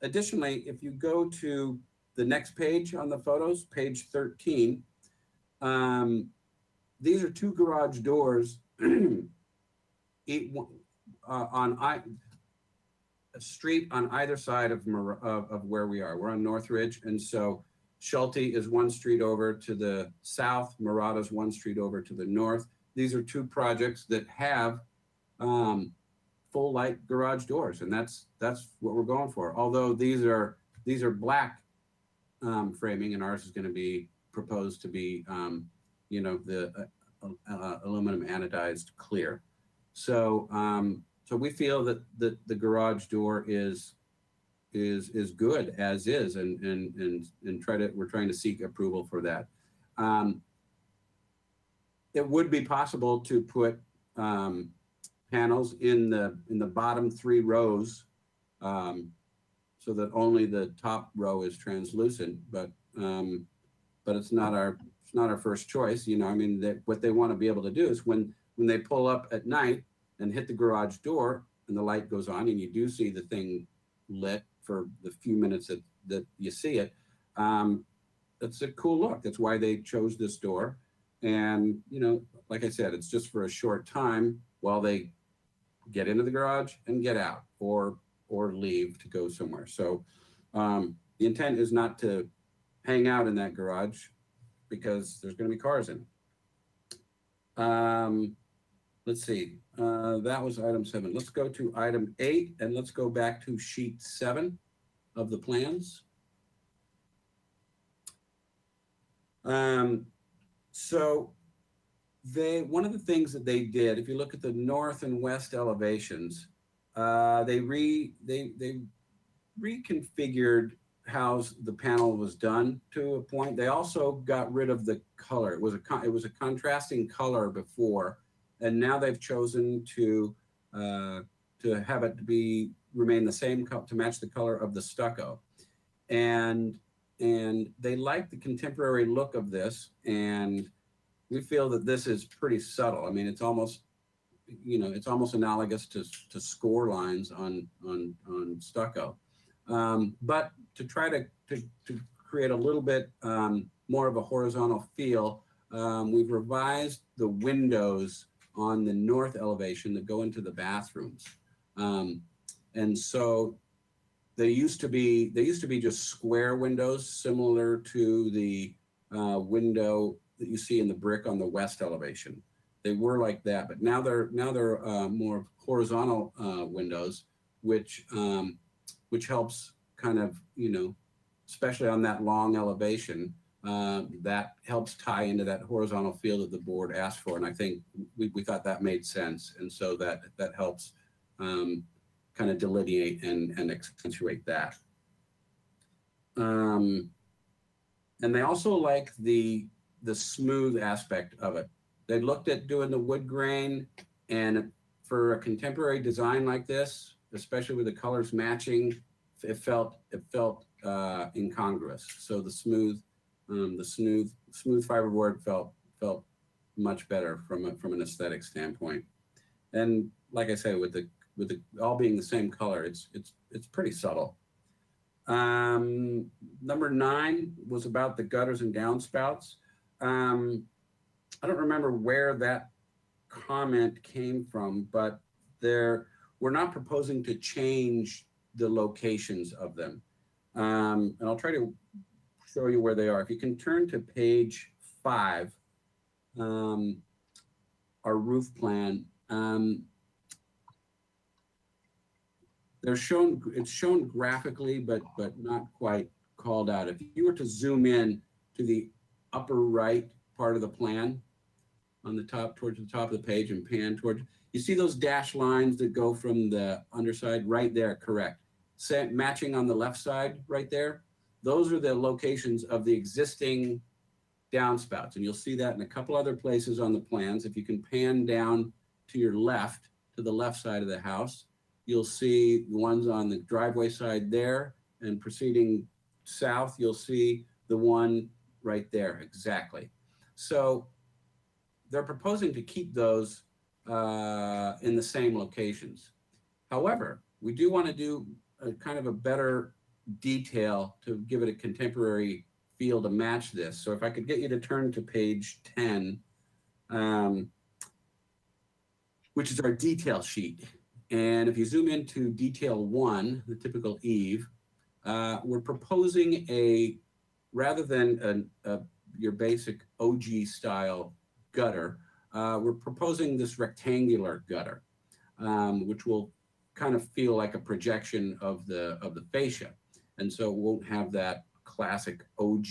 S14: Additionally, if you go to the next page on the photos, page 13, these are two garage doors on a street on either side of where we are. We're on Northridge, and so Schulte is one street over to the south, Murata's one street over to the north. These are two projects that have full light garage doors, and that's what we're going for. Although these are black framing, and ours is going to be proposed to be the aluminum anodized clear. So so we feel that the garage door is good as is, and we're trying to seek approval for that. It would be possible to put panels in the bottom 3 rows, so that only the top row is translucent, but it's not our first choice. What they want to be able to do is when they pull up at night and hit the garage door and the light goes on and you do see the thing lit for the few minutes that you see it, that's a cool look. That's why they chose this door. And, like I said, it's just for a short time while they get into the garage and get out or leave to go somewhere. So the intent is not to hang out in that garage because there's going to be cars in it. Let's see. That was item 7. Let's go to item 8, and let's go back to sheet 7 of the plans. So one of the things that they did, if you look at the north and west elevations, they reconfigured how the panel was done to a point. They also got rid of the color. It was a contrasting color before, and now they've chosen to have it remain the same to match the color of the stucco. And they like the contemporary look of this, and we feel that this is pretty subtle. I mean, it's almost analogous to score lines on stucco. But to try to create a little bit more of a horizontal feel, we've revised the windows on the north elevation that go into the bathrooms. And so they used to be just square windows, similar to the window that you see in the brick on the west elevation. They were like that, but now they're more horizontal windows, which helps kind of, especially on that long elevation, that helps tie into that horizontal feel that the board asked for. And I think we thought that made sense. And so that helps kind of delineate and accentuate that. And they also like the smooth aspect of it. They looked at doing the wood grain, and for a contemporary design like this, especially with the colors matching, it felt incongruous. So the smooth fiberboard felt much better from an aesthetic standpoint. And like I say, with the all being the same color, it's pretty subtle. Number 9 was about the gutters and downspouts. I don't remember where that comment came from, but we're not proposing to change the locations of them. And I'll try to show you where they are. If you can turn to page 5, our roof plan. It's shown graphically, but not quite called out. If you were to zoom in to the upper right part of the plan, on the top, towards the top of the page, and pan towards, you see those dashed lines that go from the underside right there, correct. Matching on the left side right there, those are the locations of the existing downspouts. And you'll see that in a couple other places on the plans. If you can pan down to your left, to the left side of the house, you'll see the ones on the driveway side there, and proceeding south, you'll see the one right there, exactly. So they're proposing to keep those in the same locations. However, we do want to do a kind of a better detail to give it a contemporary feel to match this. So if I could get you to turn to page 10, which is our detail sheet. And if you zoom into detail 1, the typical eave, we're proposing rather than your basic OG style gutter, we're proposing this rectangular gutter, which will kind of feel like a projection of the fascia, and so it won't have that classic OG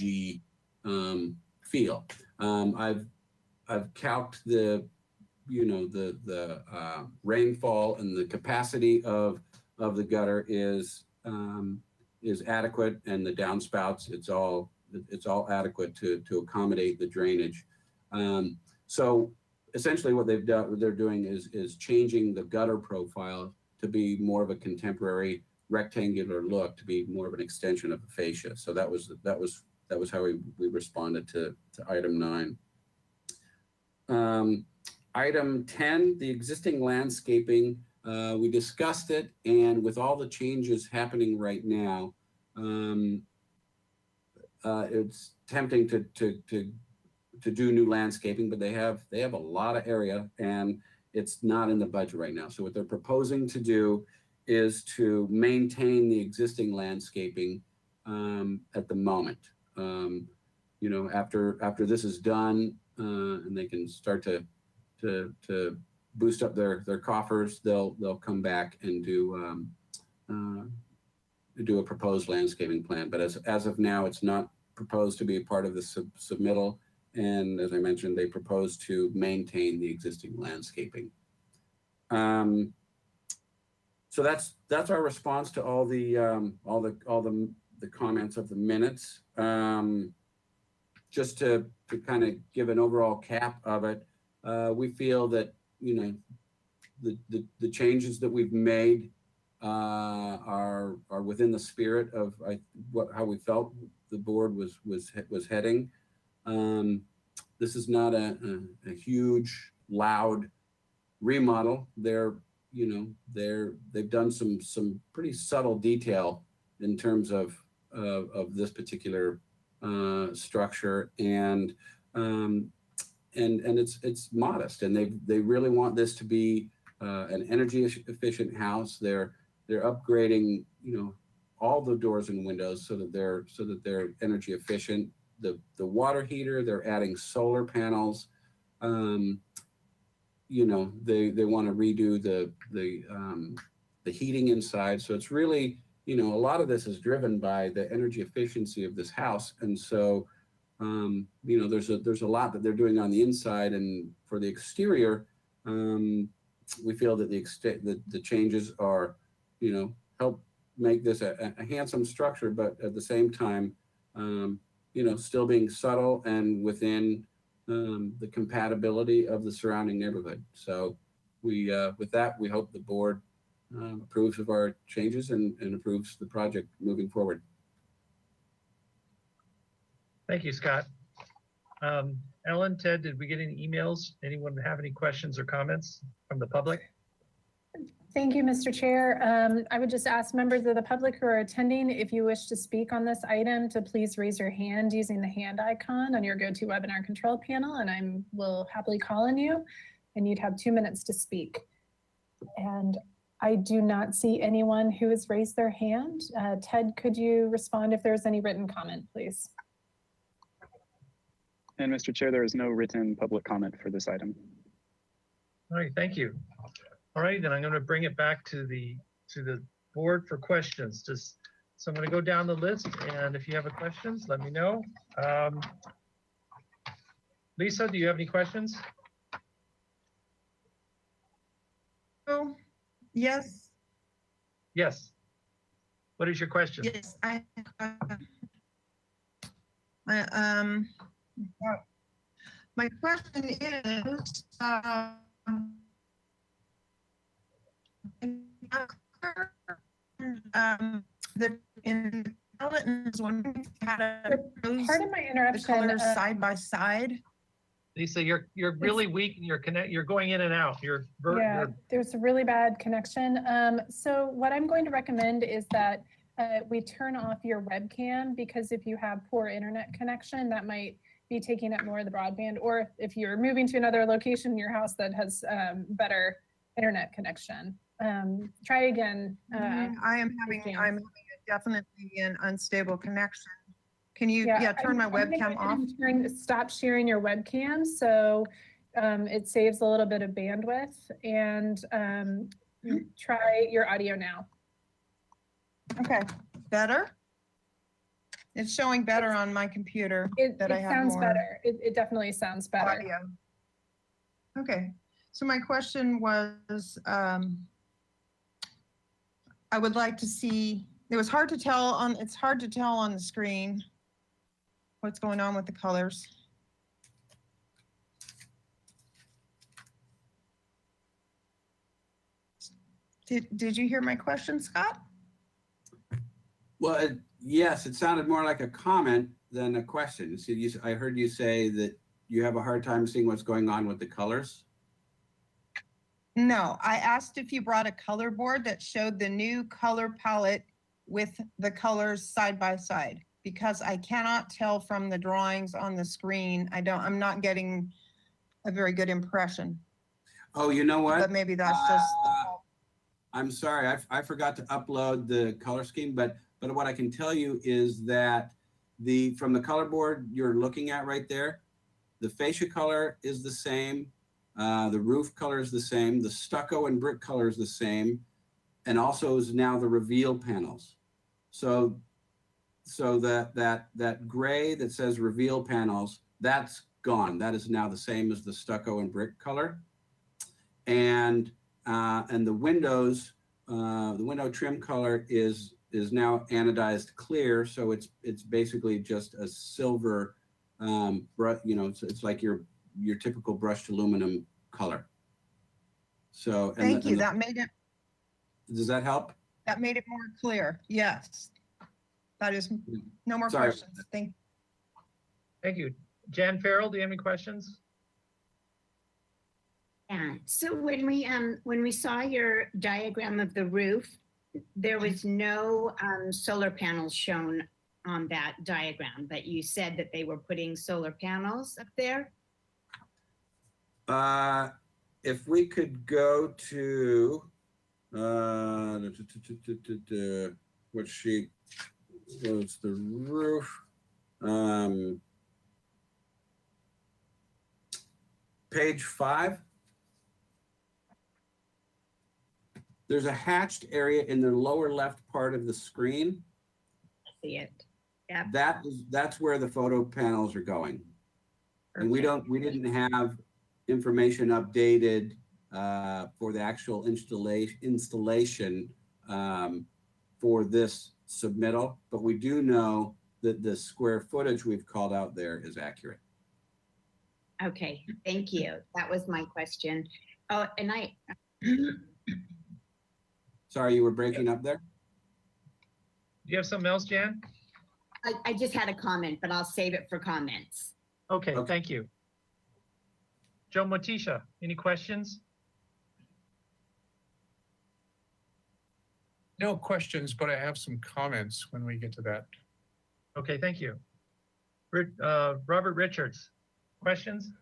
S14: feel. I've calced the rainfall, and the capacity of the gutter is adequate, and the downspouts, it's all adequate to accommodate the drainage. So essentially what they're doing is changing the gutter profile to be more of a contemporary rectangular look, to be more of an extension of the fascia. So that was how we responded to item 9. Item 10, the existing landscaping, we discussed it, and with all the changes happening right now, it's tempting to do new landscaping, but they have a lot of area, and it's not in the budget right now. So what they're proposing to do is to maintain the existing landscaping at the moment. After this is done, and they can start to boost up their coffers, they'll come back and do a proposed landscaping plan. But as of now, it's not proposed to be a part of the submittal. And as I mentioned, they propose to maintain the existing landscaping. So that's our response to all the comments of the minutes. Just to kind of give an overall cap of it, we feel that the changes that we've made are within the spirit of how we felt the board was heading. This is not a huge, loud remodel. They've done some pretty subtle detail in terms of this particular structure, and it's modest, and they really want this to be an energy efficient house. They're upgrading, you know, all the doors and windows so that they're energy efficient. The water heater, they're adding solar panels. You know, they want to redo the heating inside. So it's really, you know, a lot of this is driven by the energy efficiency of this house. And so, you know, there's a lot that they're doing on the inside, and for the exterior, we feel that the changes are, you know, help make this a handsome structure, but at the same time, you know, still being subtle and within the compatibility of the surrounding neighborhood. So we, with that, we hope the board approves of our changes and approves the project moving forward.
S2: Thank you, Scott. Ellen, Ted, did we get any emails? Anyone have any questions or comments from the public?
S6: Thank you, Mr. Chair. I would just ask members of the public who are attending, if you wish to speak on this item, to please raise your hand using the hand icon on your GoToWebinar control panel, and I will happily call on you, and you'd have 2 minutes to speak. And I do not see anyone who has raised their hand. Ted, could you respond if there's any written comment, please?
S7: And Mr. Chair, there is no written public comment for this item.
S2: All right, thank you. All right, then I'm going to bring it back to the board for questions. So I'm going to go down the list, and if you have any questions, let me know. Lisa, do you have any questions?
S1: Oh, yes.
S2: Yes. What is your question?
S1: Yes, my question is, the in Pelletons, when we had
S6: Pardon my
S1: the
S6: interruption.
S1: colors side by side.
S2: Lisa, you're really weak, and you're going in and out.
S6: Yeah, there's a really bad connection. So what I'm going to recommend is that we turn off your webcam, because if you have poor internet connection, that might be taking up more of the broadband, or if you're moving to another location in your house that has better internet connection. Try again.
S1: I'm having definitely an unstable connection. Can you turn my
S6: I'm gonna
S1: webcam
S6: go ahead
S1: off?
S6: and stop sharing your webcam, so it saves a little bit of bandwidth, and try your audio now.
S1: Okay, better? It's showing better on my computer.
S6: It
S1: that I have
S6: sounds
S1: more
S6: better. It definitely sounds better.
S1: audio. Okay, so my question was, I would like to see, it's hard to tell on the screen what's going on with the colors. Did you hear my question, Scott?
S14: Well, yes, it sounded more like a comment than a question. So I heard you say that you have a hard time seeing what's going on with the colors.
S1: No, I asked if you brought a color board that showed the new color palette with the colors side by side, because I cannot tell from the drawings on the screen. I'm not getting a very good impression,
S14: Oh, you know what?
S1: but maybe that's just,
S14: I'm sorry, I forgot to upload the color scheme, but what I can tell you is that from the color board you're looking at right there, the fascia color is the same, the roof color is the same, the stucco and brick color is the same, and also is now the reveal panels. So that gray that says reveal panels, that's gone. That is now the same as the stucco and brick color. And the windows, the window trim color is now anodized clear. So it's basically just a silver, you know, it's like your typical brushed aluminum color. So
S1: thank you. That made it.
S14: Does that help?
S1: That made it more clear. Yes. That is no more
S14: Sorry.
S1: questions. Thank
S2: you. Jan Farrell, do you have any questions?
S4: Yeah, so when we saw your diagram of the roof, There was no solar panels shown on that diagram, but you said that they were putting solar panels up there.
S14: If we could go to, what sheet was the roof? Page 5. There's a hatched area in the lower left part of the screen.
S4: See it. Yep.
S14: That's where the photo panels are going. And we didn't have information updated for the actual installation for this submittal, but we do know that the square footage we've called out there is accurate.
S4: Okay, thank you. That was my question. Oh, and
S14: Sorry, you were breaking up there?
S2: Do you have something else, Jan?
S4: I just had a comment, but I'll save it for comments.
S2: Okay, thank you. Joe Motisha, any questions?
S12: No questions, but I have some comments when we get to that.
S2: Okay, thank you. Robert Richards, questions?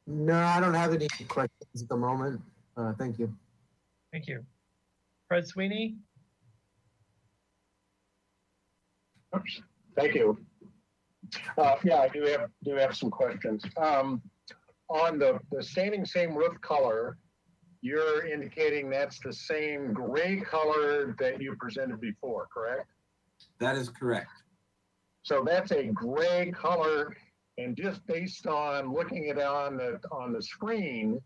S11: No, I don't have any questions at the moment. Thank you.
S2: Thank you. Fred Sweeney?
S5: Oops. Thank you. Yeah, I do have some questions. On the standing same roof color, you're indicating that's the same gray color that you presented before, correct?
S14: That is correct.
S5: So that's a gray color, and just based on looking at it on the screen,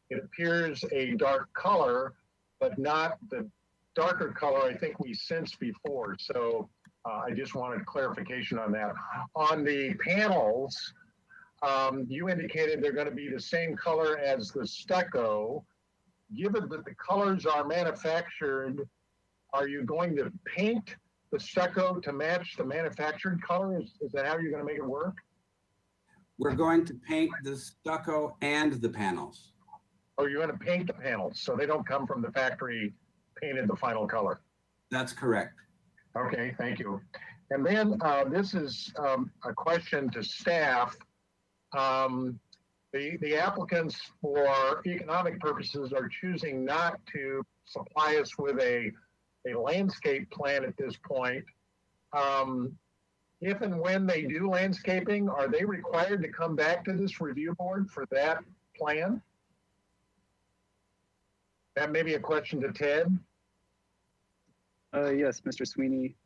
S5: it appears a dark color, but not the darker color I think we sensed before. So I just wanted clarification on that. On the panels, you indicated they're going to be the same color as the stucco. Given that the colors are manufactured, are you going to paint the stucco to match the manufactured color? Is that how you're going to make it work?
S14: We're going to paint the stucco and the panels.
S5: Or you're going to paint the panels so they don't come from the factory painted the final color?
S14: That's correct.
S5: Okay, thank you. And then this is a question to staff. The applicants for economic purposes are choosing not to supply us with a landscape plan at this point. If and when they do landscaping, are they required to come back to this review board for that plan? That may be a question to Ted.
S7: Yes, Mr. Sweeney.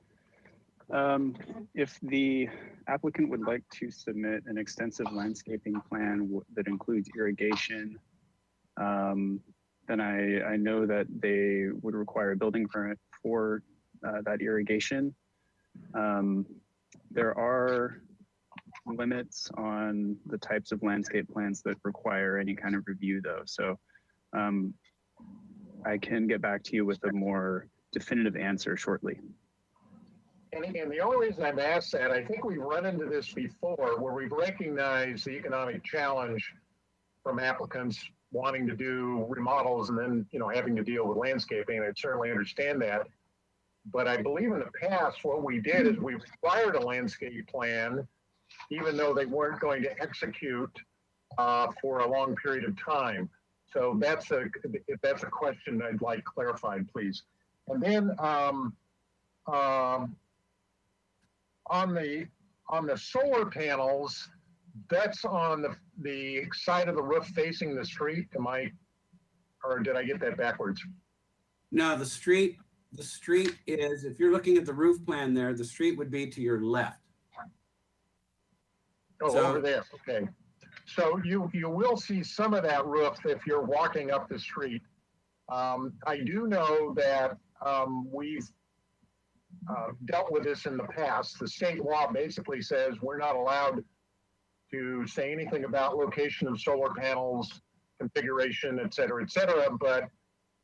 S7: If the applicant would like to submit an extensive landscaping plan that includes irrigation, then I know that they would require a building permit for that irrigation. There are limits on the types of landscape plans that require any kind of review though. So I can get back to you with a more definitive answer shortly.
S5: And the only reason I've asked that, I think we've run into this before where we've recognized the economic challenge from applicants wanting to do remodels and then, having to deal with landscaping. I certainly understand that. But I believe in the past, what we did is we required a landscape plan, even though they weren't going to execute for a long period of time. So if that's a question I'd like clarified, please. And then on the solar panels, that's on the side of the roof facing the street. Or did I get that backwards?
S14: No, the street is, if you're looking at the roof plan there, the street would be to your left.
S5: Oh,
S14: So-
S5: over there, okay. So you will see some of that roof if you're walking up the street. I do know that we've dealt with this in the past. The state law basically says we're not allowed to say anything about location of solar panels, configuration, et cetera, but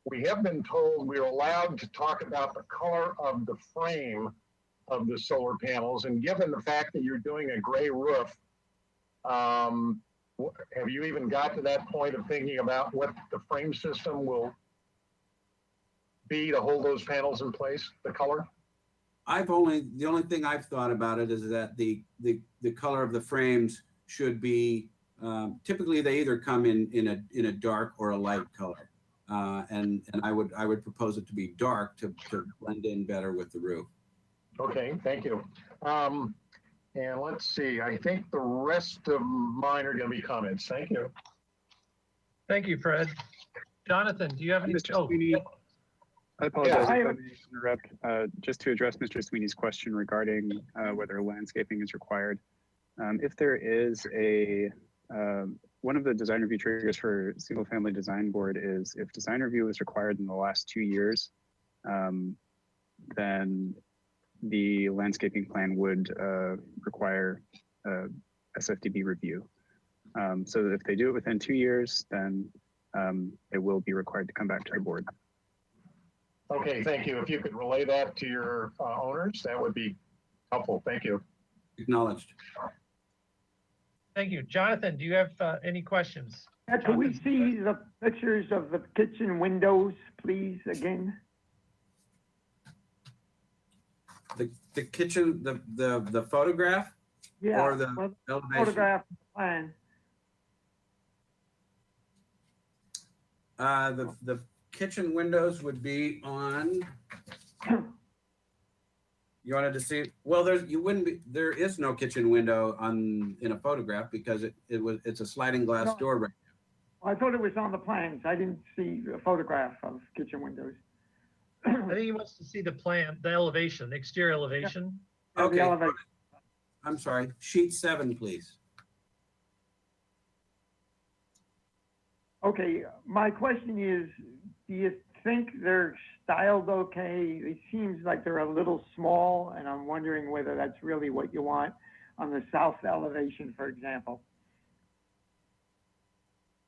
S5: we have been told we're allowed to talk about the color of the frame of the solar panels. And given the fact that you're doing a gray roof, have you even got to that point of thinking about what the frame system will be to hold those panels in place, the color?
S14: The only thing I've thought about it is that the color of the frames should be, typically they either come in a dark or a light color. And I would propose it to be dark to blend in better with the roof.
S5: Okay, thank you. And let's see, I think the rest of mine are gonna be comments. Thank you.
S2: Thank you, Fred. Jonathan, do you have any?
S7: Mr. Sweeney, I apologize
S13: I
S7: if I
S13: have-
S7: may interrupt. Just to address Mr. Sweeney's question regarding whether landscaping is required. If there is one of the design review triggers for single family design board is if design review is required in the last 2 years, then the landscaping plan would require SFDB review. So that if they do it within 2 years, then it will be required to come back to the board.
S5: Okay, thank you. If you could relay that to your owners, that would be helpful. Thank you.
S14: Acknowledged.
S2: Thank you. Jonathan, do you have any questions?
S13: Can we see the pictures of the kitchen windows, please, again?
S14: The kitchen, the photograph
S13: Yeah,
S14: or the
S13: well,
S14: elevation?
S13: photograph plan.
S14: The kitchen windows would be on. You wanted to see, well, there is no kitchen window in a photograph because it's a sliding glass
S13: No.
S14: door right
S13: I thought it was on the plans. I didn't see a photograph of kitchen windows.
S2: I think he wants to see the plan, the elevation, the exterior elevation.
S14: now.
S13: The
S14: Okay,
S13: elevation.
S14: I'm sorry, sheet 7, please.
S13: Okay, my question is, do you think they're styled okay? It seems like they're a little small, and I'm wondering whether that's really what you want on the south elevation, for example.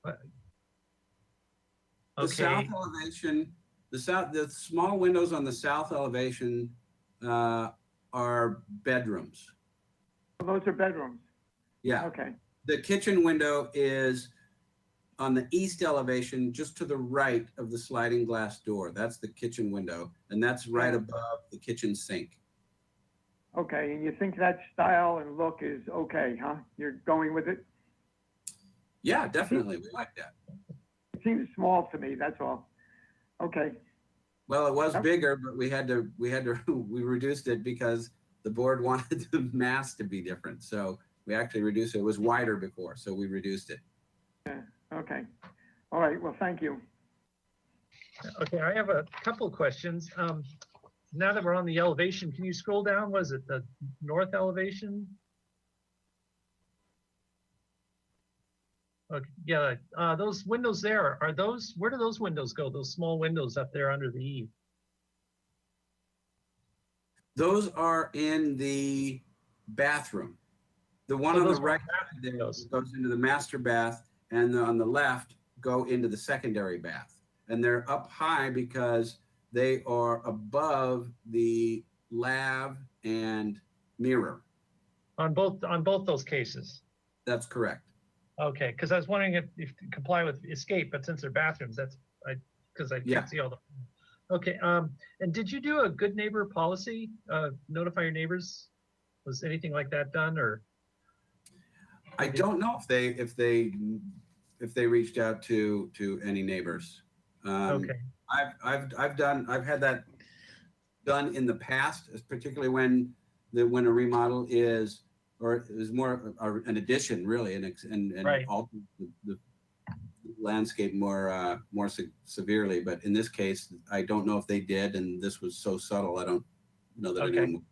S14: The south
S2: Okay,
S14: elevation, the small windows on the south elevation are bedrooms.
S13: Those are bedrooms.
S14: Yeah,
S13: Okay,
S14: the kitchen window is on the east elevation, just to the right of the sliding glass door. That's the kitchen window, and that's right above the kitchen sink.
S13: okay, and you think that style and look is okay, huh? You're going with it?
S14: Yeah, definitely, we like that.
S13: It seems small to me, that's all. Okay,
S14: Well, it was bigger, but we we reduced it because the board wanted the mass to be different. So we actually reduced it. It was wider before, so we reduced it.
S13: okay. All right, well, thank you.
S2: okay, I have a couple of questions. Now that we're on the elevation, can you scroll down? Was it the north elevation? Okay, yeah, those windows there, where do those windows go? Those small windows up there under the eave?
S14: Those are in the bathroom. The one
S2: So
S14: on the
S2: those are
S14: right
S2: bathroom
S14: there
S2: windows.
S14: goes into the master bath, and on the left go into the secondary bath. And they're up high because they are above the lav and mirror.
S2: On both those cases?
S14: That's correct.
S2: Okay, because I was wondering if to comply with escape, but since they're bathrooms, because I
S14: Yeah.
S2: can't see all the. Okay, and did you do a good neighbor policy? Notify your neighbors? Was anything like that done, or?
S14: I don't know if they reached out to any neighbors.
S2: Okay,
S14: I've had that done in the past, particularly when a remodel is more an addition really, and
S2: Right.
S14: alter the landscape more severely. But in this case, I don't know if they did, and this was so subtle. I don't know that
S2: Okay.
S14: anyone.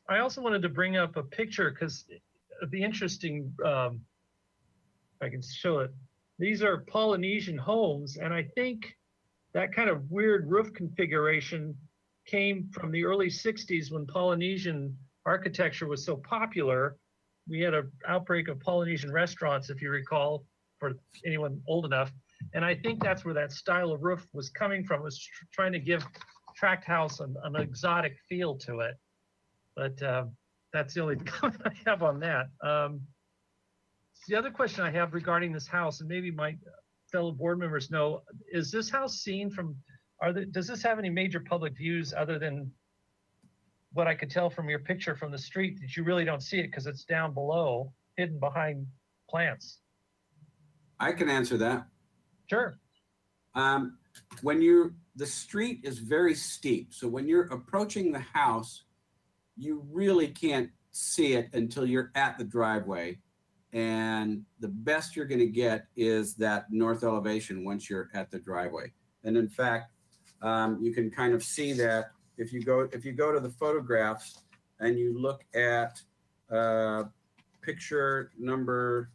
S2: I also wanted to bring up a picture because it'd be interesting. If I can show it. These are Polynesian homes, and I think that kind of weird roof configuration came from the early 60s when Polynesian architecture was so popular. We had an outbreak of Polynesian restaurants, if you recall, for anyone old enough. And I think that's where that style of roof was coming from, was trying to give tract house an exotic feel to it. But that's the only comment I have on that. The other question I have regarding this house, and maybe my fellow board members know, is this house seen from does this have any major public views other than what I could tell from your picture from the street that you really don't see it because it's down below, hidden behind plants?
S14: I can answer that.
S2: Sure.
S14: The street is very steep. So when you're approaching the house, you really can't see it until you're at the driveway. And the best you're going to get is that north elevation once you're at the driveway. And in fact, you can kind of see that if you go to the photographs and you look at picture number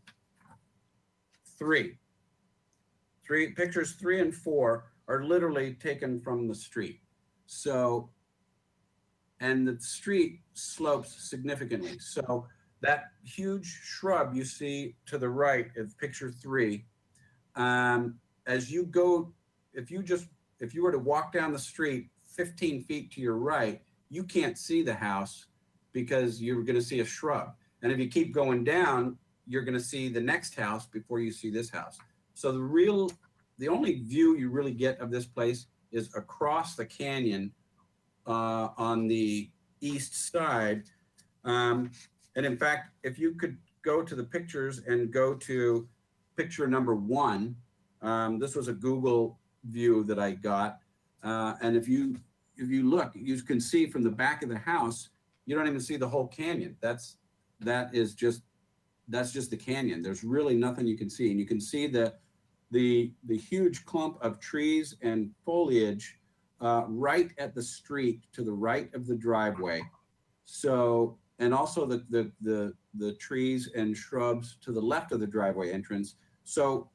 S14: pictures 3 and 4 are literally taken from the street. So, and the street slopes significantly. So that huge shrub you see to the right of picture 3, as you go, if you were to walk down the street 15 feet to your right, you can't see the house because you're going to see a shrub. And if you keep going down, you're going to see the next house before you see this house. So the only view you really get of this place is across the canyon on the east side. And in fact, if you could go to the pictures and go to picture number 1, this was a Google view that I got. And if you look, you can see from the back of the house, you don't even see the whole canyon. That's just the canyon. There's really nothing you can see. And you can see the huge clump of trees and foliage right at the street to the right of the driveway. So, and also the trees and shrubs to the left of the driveway entrance. So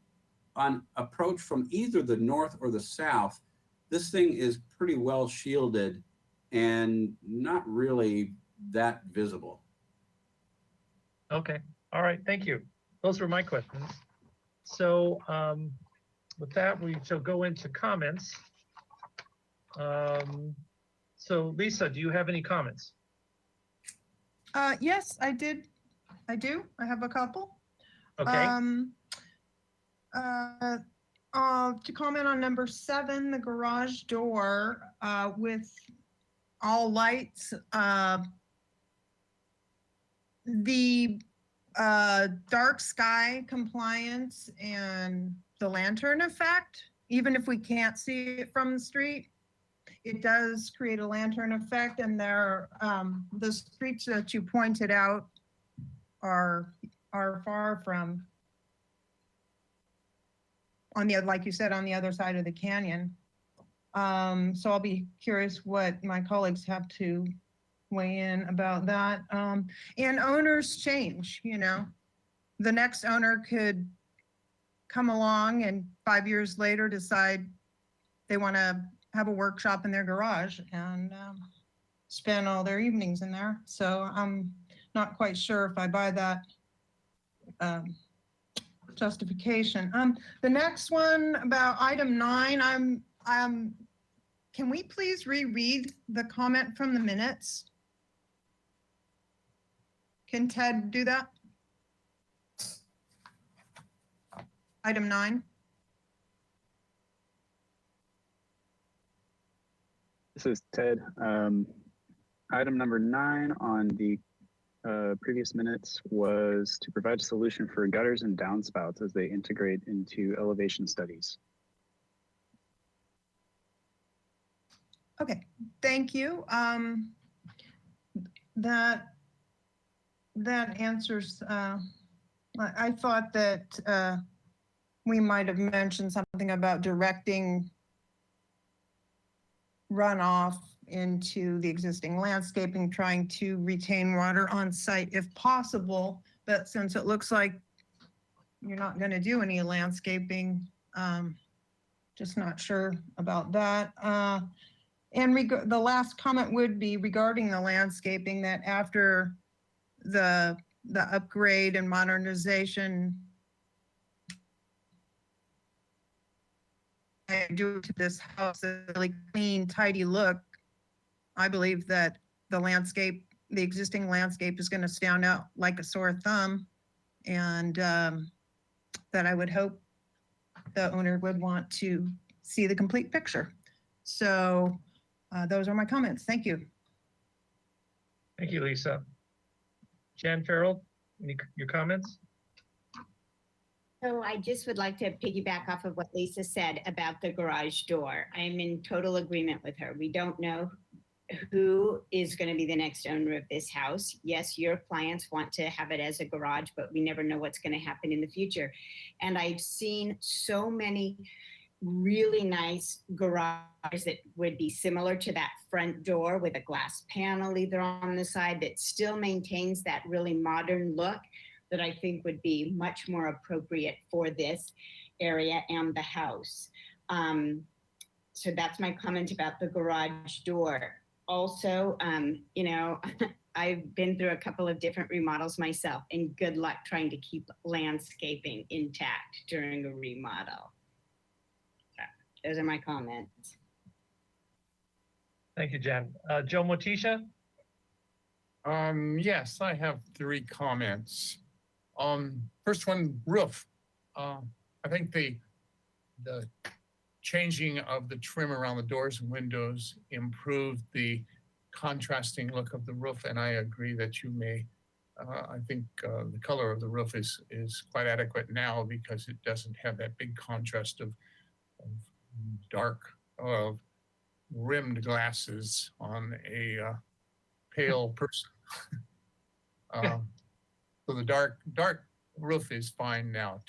S14: on approach from either the north or the south, this thing is pretty well shielded and not really that visible.
S2: Okay. All right. Thank you. Those were my questions. So with that, we shall go into comments. So Lisa, do you have any comments?
S1: Yes, I did. I do. I have a couple.
S2: Okay.
S1: To comment on number 7, the garage door with all lights. The dark sky compliance and the lantern effect, even if we can't see it from the street, it does create a lantern effect. And the streets that you pointed out are far from like you said, on the other side of the canyon. So I'll be curious what my colleagues have to weigh in about that. And owners change, the next owner could come along and 5 years later decide they want to have a workshop in their garage and spend all their evenings in there. So I'm not quite sure if I buy that justification. The next one about item 9, can we please reread the comment from the minutes? Can Ted do that? Item 9.
S7: This is Ted. Item number 9 on the previous minutes was to provide a solution for gutters and downspouts as they integrate into elevation studies.
S1: Okay, thank you. That answers, I thought that we might have mentioned something about directing runoff into the existing landscaping, trying to retain water on site if possible. But since it looks like you're not going to do any landscaping, just not sure about that. And the last comment would be regarding the landscaping, that after the upgrade and modernization I do to this house, a really clean, tidy look, I believe that the existing landscape is going to stand out like a sore thumb, and that I would hope the owner would want to see the complete picture. So those are my comments. Thank you.
S2: Thank you, Lisa. Jan Farrell, your comments?
S4: So I just would like to piggyback off of what Lisa said about the garage door. I am in total agreement with her. We don't know who is going to be the next owner of this house. Yes, your clients want to have it as a garage, but we never know what's going to happen in the future. And I've seen so many really nice garages that would be similar to that front door with a glass panel either on the side that still maintains that really modern look that I think would be much more appropriate for this area and the house. So that's my comment about the garage door. Also, you know, I've been through a couple of different remodels myself, and good luck trying to keep landscaping intact during a remodel. So those are my comments.
S2: Thank you, Jan. Joe Motisha?
S12: Yes, I have 3 comments. First one, roof. I think the changing of the trim around the doors and windows improved the contrasting look of the roof, and I agree that you may. I think the color of the roof is quite adequate now because it doesn't have that big contrast of dark rimmed glasses on a pale person. So the dark roof is fine now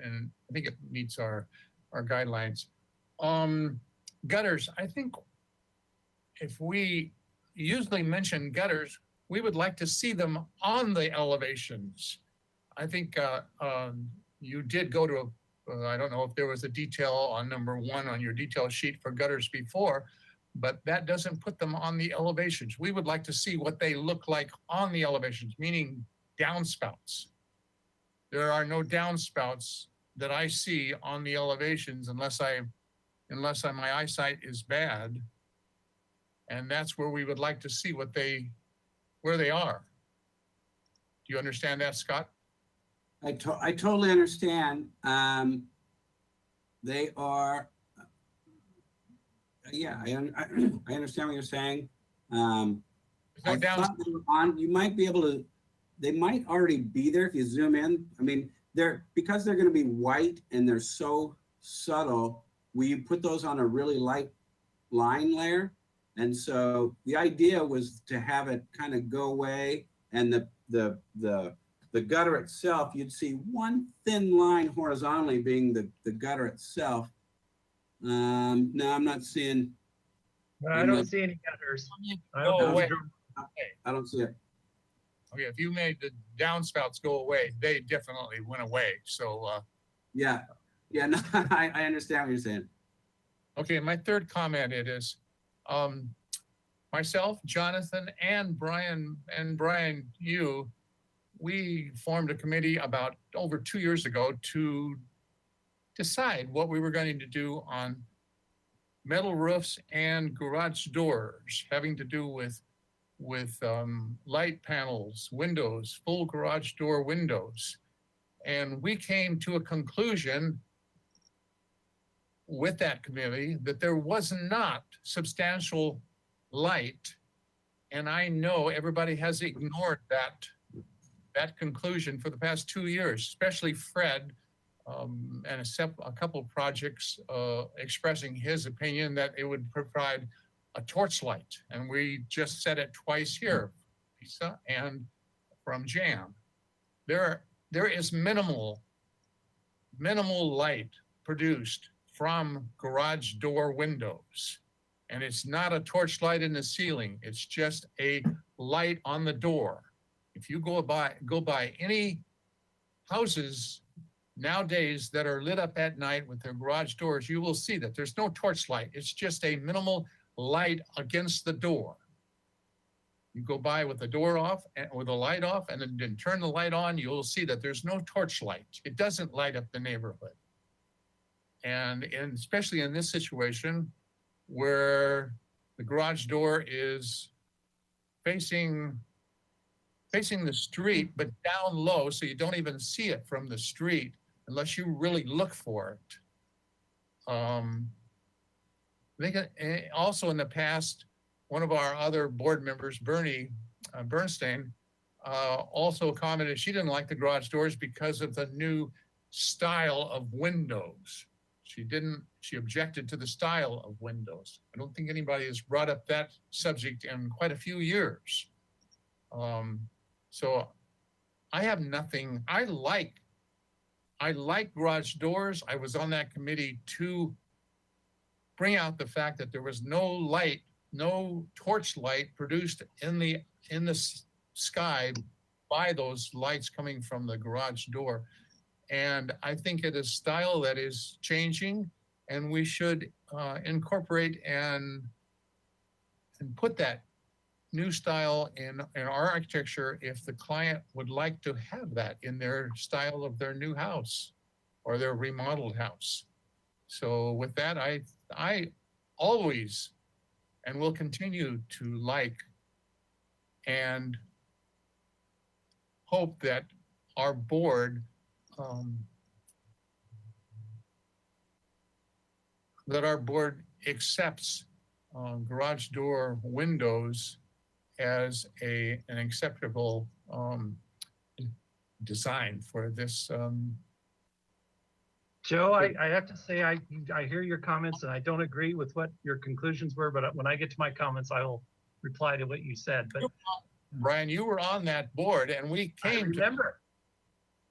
S12: and I think it meets our guidelines. Gutters, I think if we usually mention gutters, we would like to see them on the elevations. I think you did go to I don't know if there was a detail on number 1 on your detail sheet for gutters before, but that doesn't put them on the elevations. We would like to see what they look like on the elevations, meaning downspouts. There are no downspouts that I see on the elevations unless my eyesight is bad. And that's where we would like to see where they are. Do you understand that, Scott?
S14: I totally understand. They are, yeah, I understand what you're saying.
S12: No
S14: I thought they were on, you might be able to, they might already be there if you zoom in. I mean, because they're going to be white and they're so subtle, we put those on a really light line layer. And so the idea was to have it kind of go away, and the gutter itself, you'd see one thin line horizontally being the gutter itself. No, I'm not seeing.
S2: I don't see any gutters.
S12: I
S14: don't see it.
S12: Okay, if you made the downspouts go away, they definitely went away. So
S14: yeah, no, I understand what you're saying.
S12: Okay, my third comment is myself, Jonathan, and Brian, we formed a committee about over 2 years ago to decide what we were going to do on metal roofs and garage doors having to do with light panels, windows, full garage door windows. And we came to a conclusion with that committee that there was not substantial light. And I know everybody has ignored that conclusion for the past 2 years, especially Fred, and a couple of projects expressing his opinion that it would provide a torchlight. And we just said it twice here, Lisa, and from Jan. There is minimal light produced from garage door windows. And it's not a torchlight in the ceiling. It's just a light on the door. If you go by any houses nowadays that are lit up at night with their garage doors, you will see that there's no torchlight. It's just a minimal light against the door. You go by with the door off and with the light off and then turn the light on, you'll see that there's no torchlight. It doesn't light up the neighborhood. And especially in this situation where the garage door is facing the street, but down low, so you don't even see it from the street unless you really look for it. I think also in the past, one of our other board members, Bernie Bernstein, also commented she didn't like the garage doors because of the new style of windows. She objected to the style of windows. I don't think anybody has brought up that subject in quite a few years. So I have nothing, I like garage doors. I was on that committee to bring out the fact that there was no light, no torch light produced in the sky by those lights coming from the garage door. And I think it is style that is changing, and we should incorporate and put that new style in our architecture if the client would like to have that in their style of their new house or their remodeled house. So with that, I always and will continue to like and hope that our board accepts garage door windows as an acceptable design for this.
S2: Joe, I have to say, I hear your comments and I don't agree with what your conclusions were, but when I get to my comments, I will reply to what you said. But
S12: Brian, you were on that board and we came to.
S2: Remember.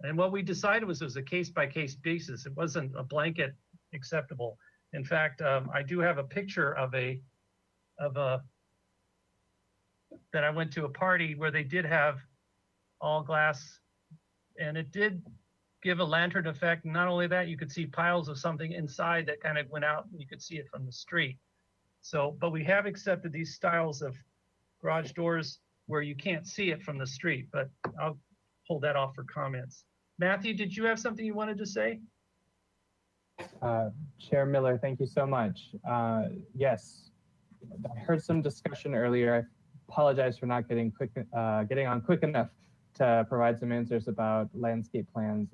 S2: And what we decided was it was a case-by-case basis. It wasn't a blanket acceptable. In fact, I do have a picture of that I went to a party where they did have all glass, and it did give a lantern effect. And not only that, you could see piles of something inside that kind of went out and you could see it from the street. So, but we have accepted these styles of garage doors where you can't see it from the street, but I'll hold that off for comments. Matthew, did you have something you wanted to say?
S15: Chair Miller, thank you so much. Yes, I heard some discussion earlier. I apologize for not getting on quick enough to provide some answers about landscape plans.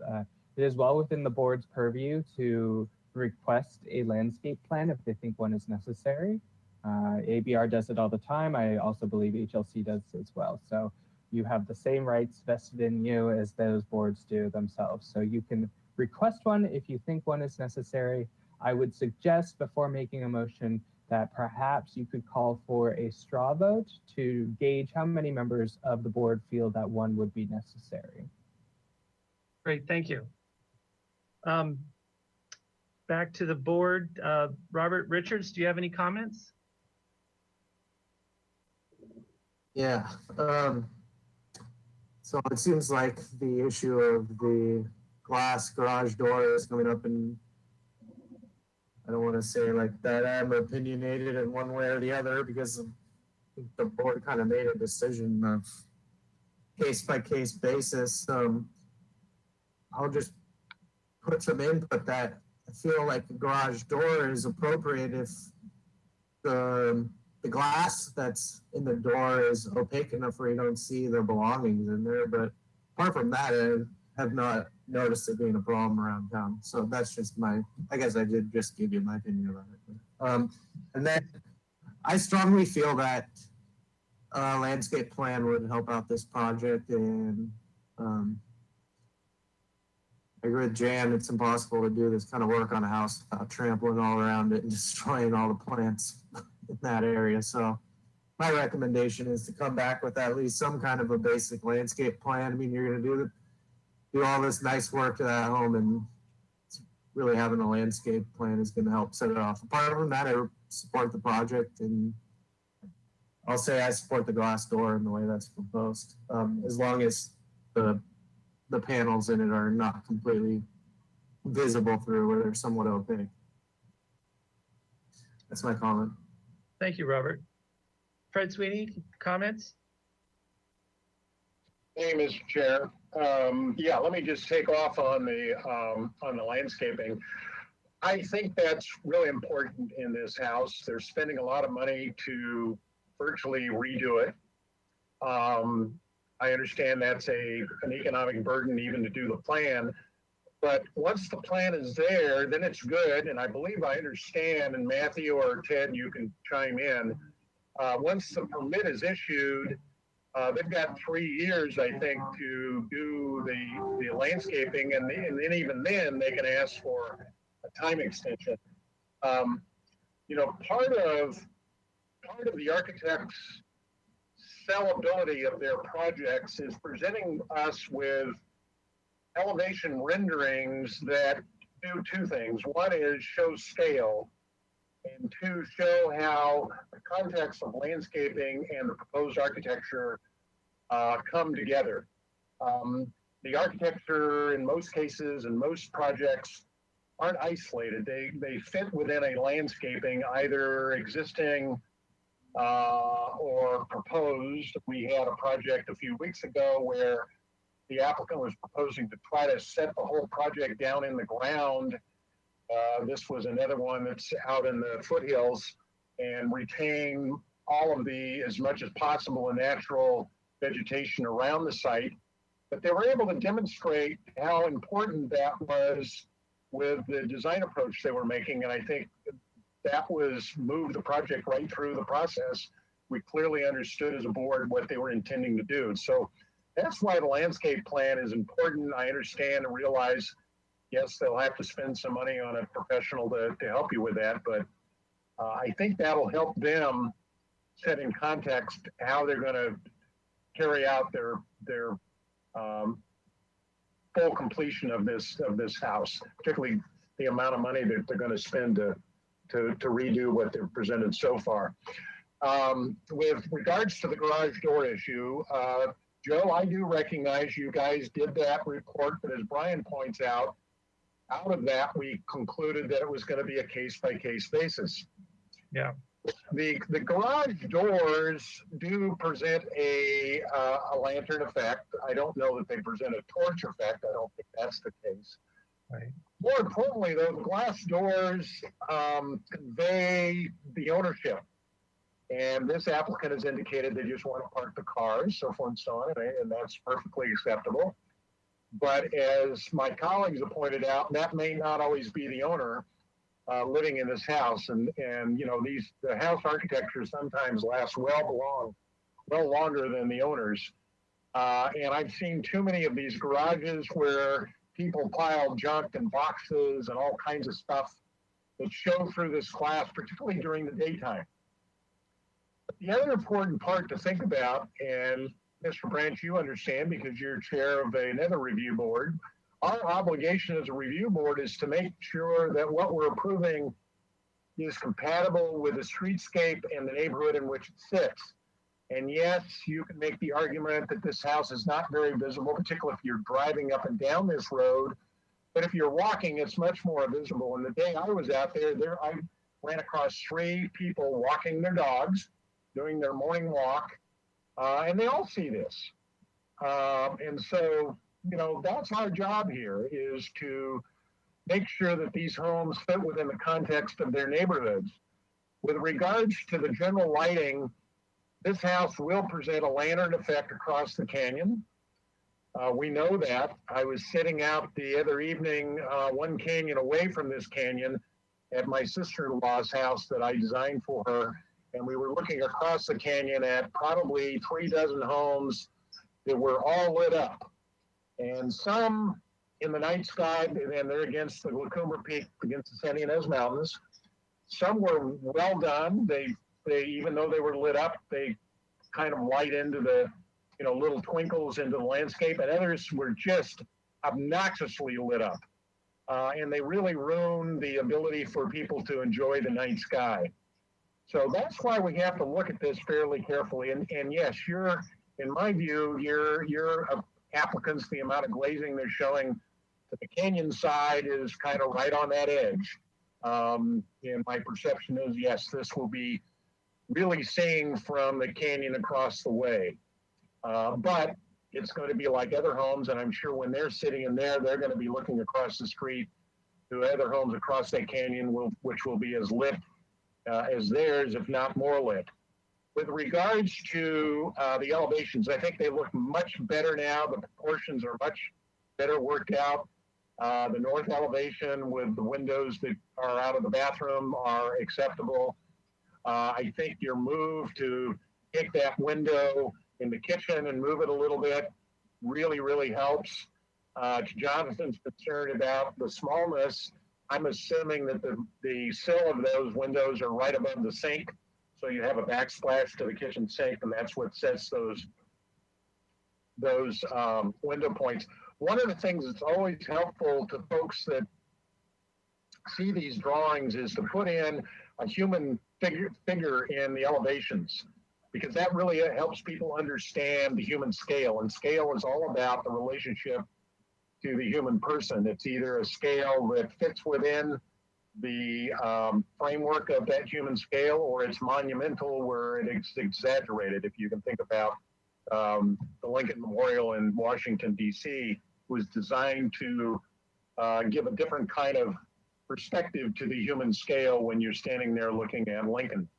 S15: It is well within the board's purview to request a landscape plan if they think one is necessary. ABR does it all the time. I also believe HLC does as well. So you have the same rights vested in you as those boards do themselves. So you can request one if you think one is necessary. I would suggest before making a motion that perhaps you could call for a straw vote to gauge how many members of the board feel that one would be necessary.
S2: Great, thank you. Back to the board. Robert Richards, do you have any comments?
S11: Yeah. So it seems like the issue of the glass garage door is coming up, and I don't want to say like that I'm opinionated in one way or the other, because the board kind of made a decision of case by case basis. I'll just put some input that I feel like the garage door is appropriate if the glass that's in the door is opaque enough where you don't see the belongings in there. But apart from that, I have not noticed it being a problem around town. So that's just I guess I did just give you my opinion about it. And then I strongly feel that a landscape plan would help out this project. And I agree with Jan, it's impossible to do this kind of work on a house without trampling all around it and destroying all the plants in that area. So my recommendation is to come back with at least some kind of a basic landscape plan. I mean, you're going to do all this nice work to that home, and really having a landscape plan is going to help set it off. Apart from that, I support the project, and I'll say I support the glass door in the way that's proposed, as long as the panels in it are not completely visible through, where they're somewhat opaque. That's my comment.
S2: Thank you, Robert. Fred Sweeney, comments?
S5: Hey, Mr. Chair. Yeah, let me just take off on the landscaping. I think that's really important in this house. They're spending a lot of money to virtually redo it. I understand that's an economic burden even to do the plan, But once the plan is there, then it's good. And I believe I understand, and Matthew or Ted, you can chime in. Once the permit is issued, they've got 3 years, I think, to do the landscaping, and then even then they can ask for a time extension. You know, part of the architect's sellability of their projects is presenting us with elevation renderings that do two things. One is show scale, and two, show how the context of landscaping and the proposed architecture come together. The architecture in most cases and most projects aren't isolated. They fit within a landscaping, either existing or proposed. We had a project a few weeks ago where the applicant was proposing to try to set the whole project down in the ground. This was another one that's out in the foothills, and retain all of the, as much as possible, the natural vegetation around the site. But they were able to demonstrate how important that was with the design approach they were making. And I think that moved the project right through the process. We clearly understood as a board what they were intending to do. So that's why the landscape plan is important. I understand and realize, yes, they'll have to spend some money on a professional to help you with that. But I think that'll help them set in context how they're going to carry out their full completion of this house, particularly the amount of money that they're going to spend to redo what they've presented so far. With regards to the garage door issue, Joe, I do recognize you guys did that report, but as Brian points out of that, we concluded that it was going to be a case-by-case basis.
S2: Yeah.
S5: The garage doors do present a lantern effect. I don't know that they present a torch effect. I don't think that's the case.
S2: Right.
S5: More importantly, though, the glass doors convey the ownership. And this applicant has indicated they just want to park the cars, so forth and so on, and that's perfectly acceptable. But as my colleagues have pointed out, that may not always be the owner living in this house. And you know, the house architecture sometimes lasts well longer than the owners. And I've seen too many of these garages where people pile junk and boxes and all kinds of stuff that show through this glass, particularly during the daytime. The other important part to think about, and Mr. Branch, you understand because you're chair of another review board, our obligation as a review board is to make sure that what we're approving is compatible with the streetscape and the neighborhood in which it sits. And yes, you can make the argument that this house is not very visible, particularly if you're driving up and down this road. But if you're walking, it's much more visible. And the day I was out there, I ran across 3 people walking their dogs, doing their morning walk, and they all see this. And so, you know, that's our job here, is to make sure that these homes fit within the context of their neighborhoods. With regards to the general lighting, this house will present a lantern effect across the canyon. We know that. I was sitting out the other evening, one canyon away from this canyon, at my sister-in-law's house that I designed for her. And we were looking across the canyon at probably 36 homes that were all lit up. And some in the night sky, and they're against the Lacumba Peak, against the Santa Ynez Mountains. Some were well done. They even though they were lit up, they kind of light into the, you know, little twinkles into the landscape. And others were just obnoxiously lit up. And they really ruined the ability for people to enjoy the night sky. So that's why we have to look at this fairly carefully. And yes, in my view, your applicants, the amount of glazing they're showing to the canyon side is kind of right on that edge. And my perception is, yes, this will be really seeing from the canyon across the way. But it's going to be like other homes, and I'm sure when they're sitting in there, they're going to be looking across the street to other homes across that canyon, which will be as lit as theirs, if not more lit. With regards to the elevations, I think they look much better now. The proportions are much better worked out. The north elevation with the windows that are out of the bathroom are acceptable. I think your move to take that window in the kitchen and move it a little bit really, really helps. To Jonathan's concern about the smallness, I'm assuming that the sill of those windows are right above the sink. So you have a backsplash to the kitchen sink, and that's what sets those window points. One of the things that's always helpful to folks that see these drawings is to put in a human figure in the elevations, because that really helps people understand the human scale. And scale is all about the relationship to the human person. It's either a scale that fits within the framework of that human scale, or it's monumental where it's exaggerated. If you can think about the Lincoln Memorial in Washington, D.C. was designed to give a different kind of perspective to the human scale when you're standing there looking at Lincoln.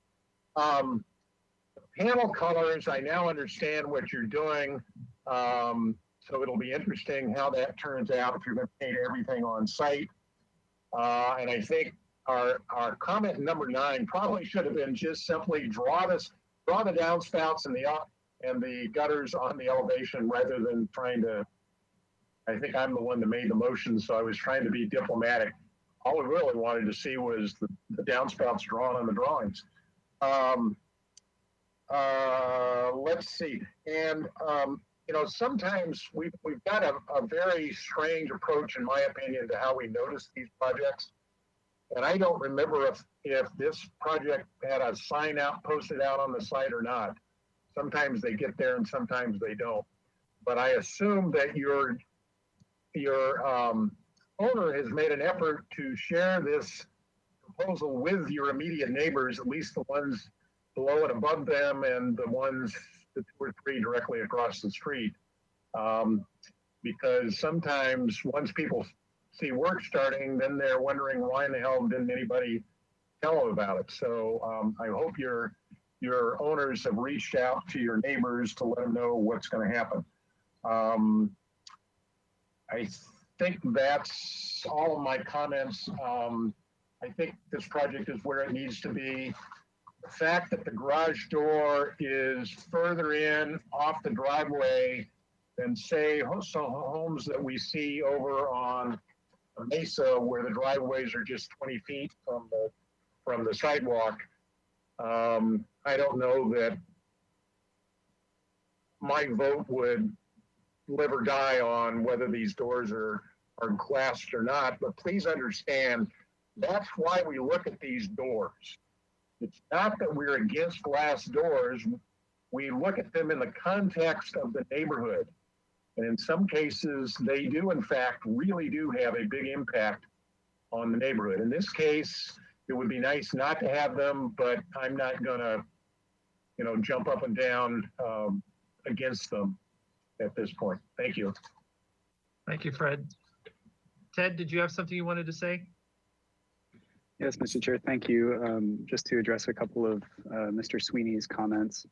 S5: Panel colors, I now understand what you're doing. So it'll be interesting how that turns out if you're going to paint everything on site. And I think our comment number 9 probably should have been just simply draw the downspouts and the gutters on the elevation rather than trying to. I think I'm the one that made the motion, so I was trying to be diplomatic. All we really wanted to see was the downspouts drawn on the drawings. Let's see. And, you know, sometimes we've got a very strange approach, in my opinion, to how we notice these projects. And I don't remember if this project had a sign out, posted out on the site or not. Sometimes they get there and sometimes they don't. But I assume that your owner has made an effort to share this proposal with your immediate neighbors, at least the ones below and above them, and the 2 or 3 directly across the street. Because sometimes once people see work starting, then they're wondering why in the hell didn't anybody tell them about it. So I hope your owners have reached out to your neighbors to let them know what's going to happen. I think that's all of my comments. I think this project is where it needs to be. The fact that the garage door is further in off the driveway than, say, some homes that we see over on Mesa where the driveways are just 20 feet from the sidewalk. I don't know that my vote would live or die on whether these doors are glassed or not, but please understand that's why we look at these doors. It's not that we're against glass doors. We look at them in the context of the neighborhood. And in some cases, they do, in fact, really do have a big impact on the neighborhood. In this case, it would be nice not to have them, but I'm not going to, you know, jump up and down against them at this point. Thank you.
S2: Thank you, Fred. Ted, did you have something you wanted to say?
S7: Yes, Mr. Chair, thank you. Just to address a couple of Mr. Sweeney's comments.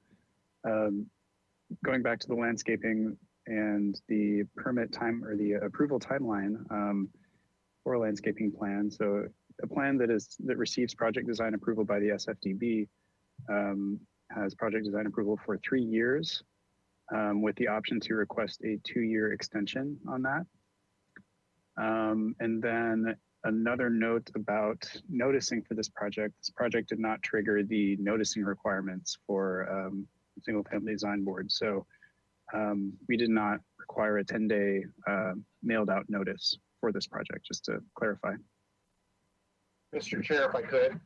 S7: Going back to the landscaping and the permit time or the approval timeline for a landscaping plan. So a plan that receives project design approval by the SFDB has project design approval for 3 years with the option to request a 2-year extension on that. And then another note about noticing for this project did not trigger the noticing requirements for single family design board. So we did not require a 10-day mailed out notice for this project, just to clarify.
S5: Mr. Chair, if I could.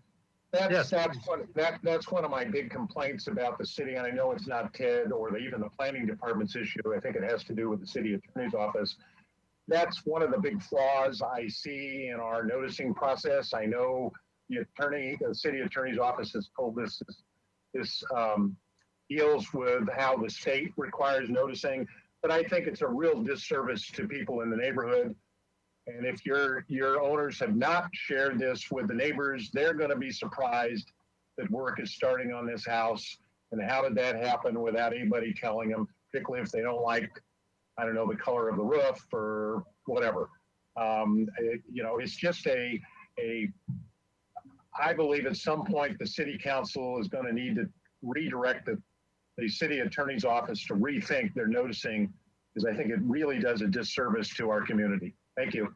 S2: Yes,
S5: That's one of my big complaints about the city, and I know it's not Ted or even the planning department's issue. I think it has to do with the city attorney's office. That's one of the big flaws I see in our noticing process. I know the city attorney's office has told this deals with how the state requires noticing, but I think it's a real disservice to people in the neighborhood. And if your owners have not shared this with the neighbors, they're going to be surprised that work is starting on this house. And how did that happen without anybody telling them, particularly if they don't like, I don't know, the color of the roof or whatever. It's just I believe at some point the city council is going to need to redirect the city attorney's office to rethink their noticing, because I think it really does a disservice to our community. Thank you.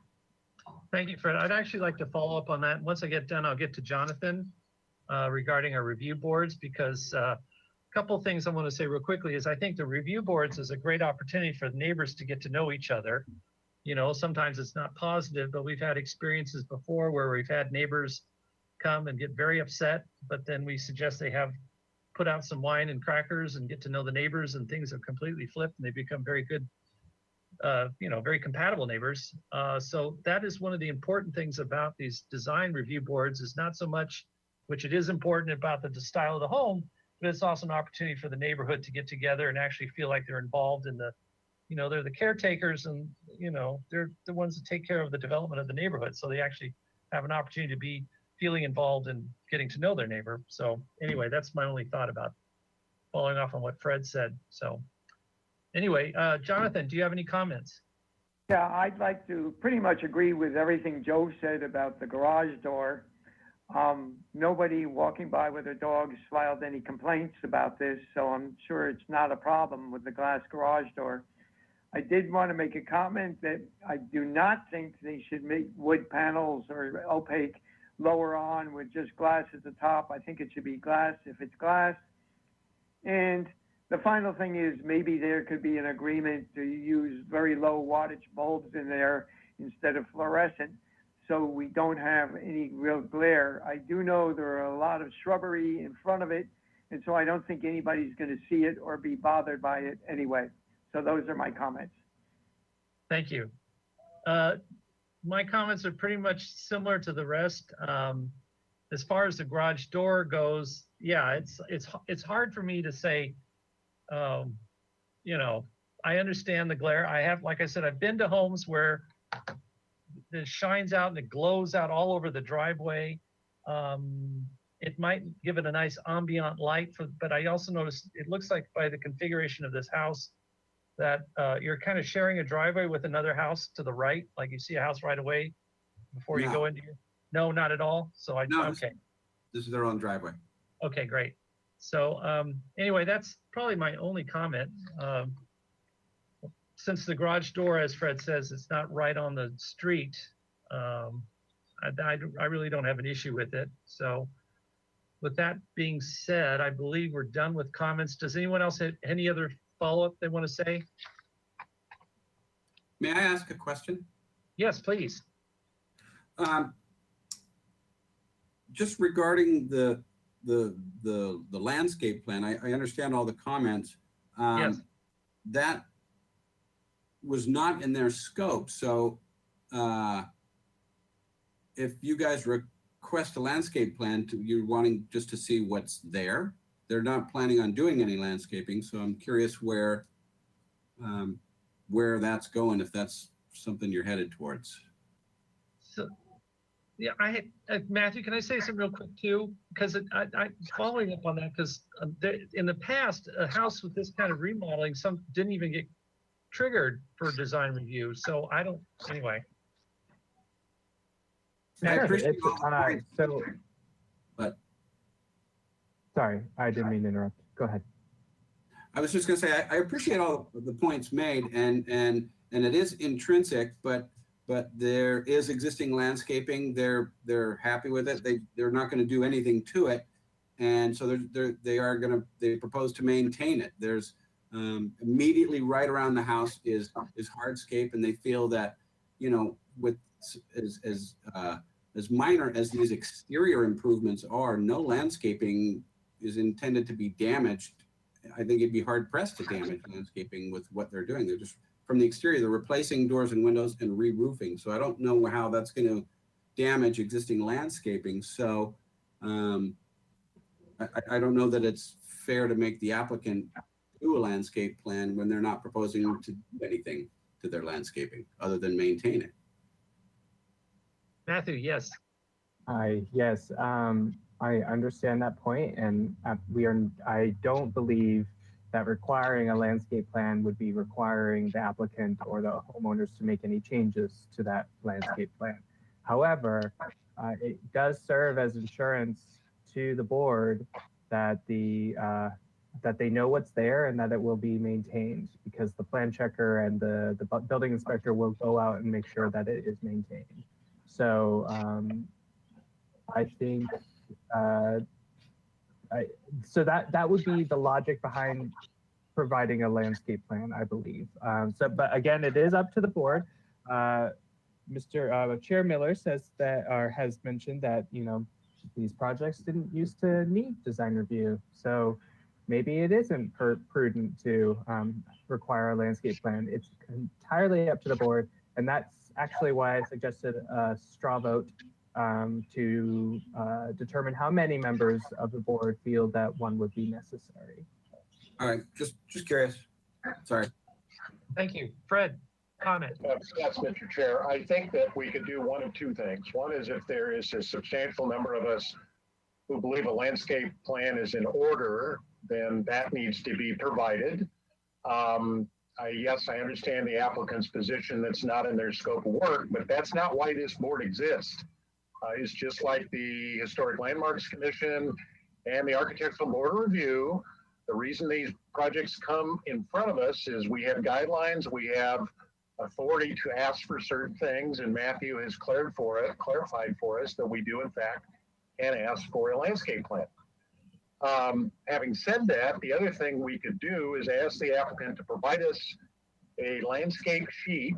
S2: Thank you, Fred. I'd actually like to follow up on that. Once I get done, I'll get to Jonathan regarding our review boards, because a couple things I want to say real quickly is I think the review boards is a great opportunity for the neighbors to get to know each other. Sometimes it's not positive, but we've had experiences before where we've had neighbors come and get very upset, but then we suggest they put out some wine and crackers and get to know the neighbors, and things have completely flipped and they become very good, very compatible neighbors. So that is one of the important things about these design review boards, is not so much, which it is important about the style of the home, but it's also an opportunity for the neighborhood to get together and actually feel like they're involved in they're the caretakers, and, they're the ones that take care of the development of the neighborhood. So they actually have an opportunity to be feeling involved in getting to know their neighbor. So anyway, that's my only thought about following off on what Fred said. So anyway, Jonathan, do you have any comments?
S13: Yeah, I'd like to pretty much agree with everything Joe said about the garage door. Nobody walking by with their dogs filed any complaints about this, so I'm sure it's not a problem with the glass garage door. I did want to make a comment that I do not think they should make wood panels or opaque lower on with just glass at the top. I think it should be glass if it's glass. And the final thing is, maybe there could be an agreement to use very low wattage bulbs in there instead of fluorescent, so we don't have any real glare. I do know there are a lot of shrubbery in front of it, and so I don't think anybody's going to see it or be bothered by it anyway. So those are my comments.
S2: Thank you. My comments are pretty much similar to the rest. As far as the garage door goes, yeah, it's hard for me to say, I understand the glare. Like I said, I've been to homes where it shines out and it glows out all over the driveway. It might give it a nice ambient light, but I also noticed it looks like by the configuration of this house that you're kind of sharing a driveway with another house to the right. Like you see a house right away before you go into your, no, not at all. So okay.
S14: This is their own driveway.
S2: Okay, great. So anyway, that's probably my only comment. Since the garage door, as Fred says, it's not right on the street, I really don't have an issue with it. So with that being said, I believe we're done with comments. Does anyone else have any other follow-up they want to say?
S14: May I ask a question?
S2: Yes, please.
S14: Just regarding the landscape plan, I understand all the comments.
S2: Yes.
S14: That was not in their scope. So if you guys request a landscape plan, you're wanting just to see what's there. They're not planning on doing any landscaping, so I'm curious where that's going, if that's something you're headed towards.
S2: So, yeah, Matthew, can I say something real quick too? Because I following up on that, because in the past, a house with this kind of remodeling, some didn't even get triggered for design review. So I don't, anyway.
S14: I appreciate all the points.
S15: But sorry, I didn't mean to interrupt. Go ahead.
S14: I was just going to say I appreciate all the points made, and it is intrinsic, but there is existing landscaping. They're happy with it. They're not going to do anything to it, and so they propose to maintain it. There's immediately right around the house is hardscape, and they feel that, with as minor as these exterior improvements are, no landscaping is intended to be damaged. I think it'd be hard pressed to damage landscaping with what they're doing. They're just, from the exterior, they're replacing doors and windows and re-roofing. So I don't know how that's going to damage existing landscaping. So I don't know that it's fair to make the applicant do a landscape plan when they're not proposing to do anything to their landscaping other than maintain it.
S2: Matthew, yes.
S15: Yes, I understand that point, and I don't believe that requiring a landscape plan would be requiring the applicant or the homeowners to make any changes to that landscape plan. However, it does serve as insurance to the board that that they know what's there and that it will be maintained, because the plan checker and the building inspector will go out and make sure that it is maintained. So I think so that would be the logic behind providing a landscape plan, I believe. But again, it is up to the board. Mr. Chair Miller says that, or has mentioned that, you know, these projects didn't used to need design review. So maybe it isn't prudent to require a landscape plan. It's entirely up to the board. And that's actually why I suggested a straw vote to determine how many members of the board feel that one would be necessary.
S14: All right, just curious. Sorry.
S2: Thank you. Fred, comment.
S5: Yes, Mr. Chair. I think that we could do one of two things. One is if there is a substantial number of us who believe a landscape plan is in order, then that needs to be provided. Yes, I understand the applicant's position that's not in their scope of work, but that's not why this board exists. It's just like the Historic Landmarks Commission and the Architectural Board of Review. The reason these projects come in front of us is we have guidelines, we have authority to ask for certain things, and Matthew has clarified for us that we do in fact can ask for a landscape plan. Having said that, the other thing we could do is ask the applicant to provide us a landscape sheet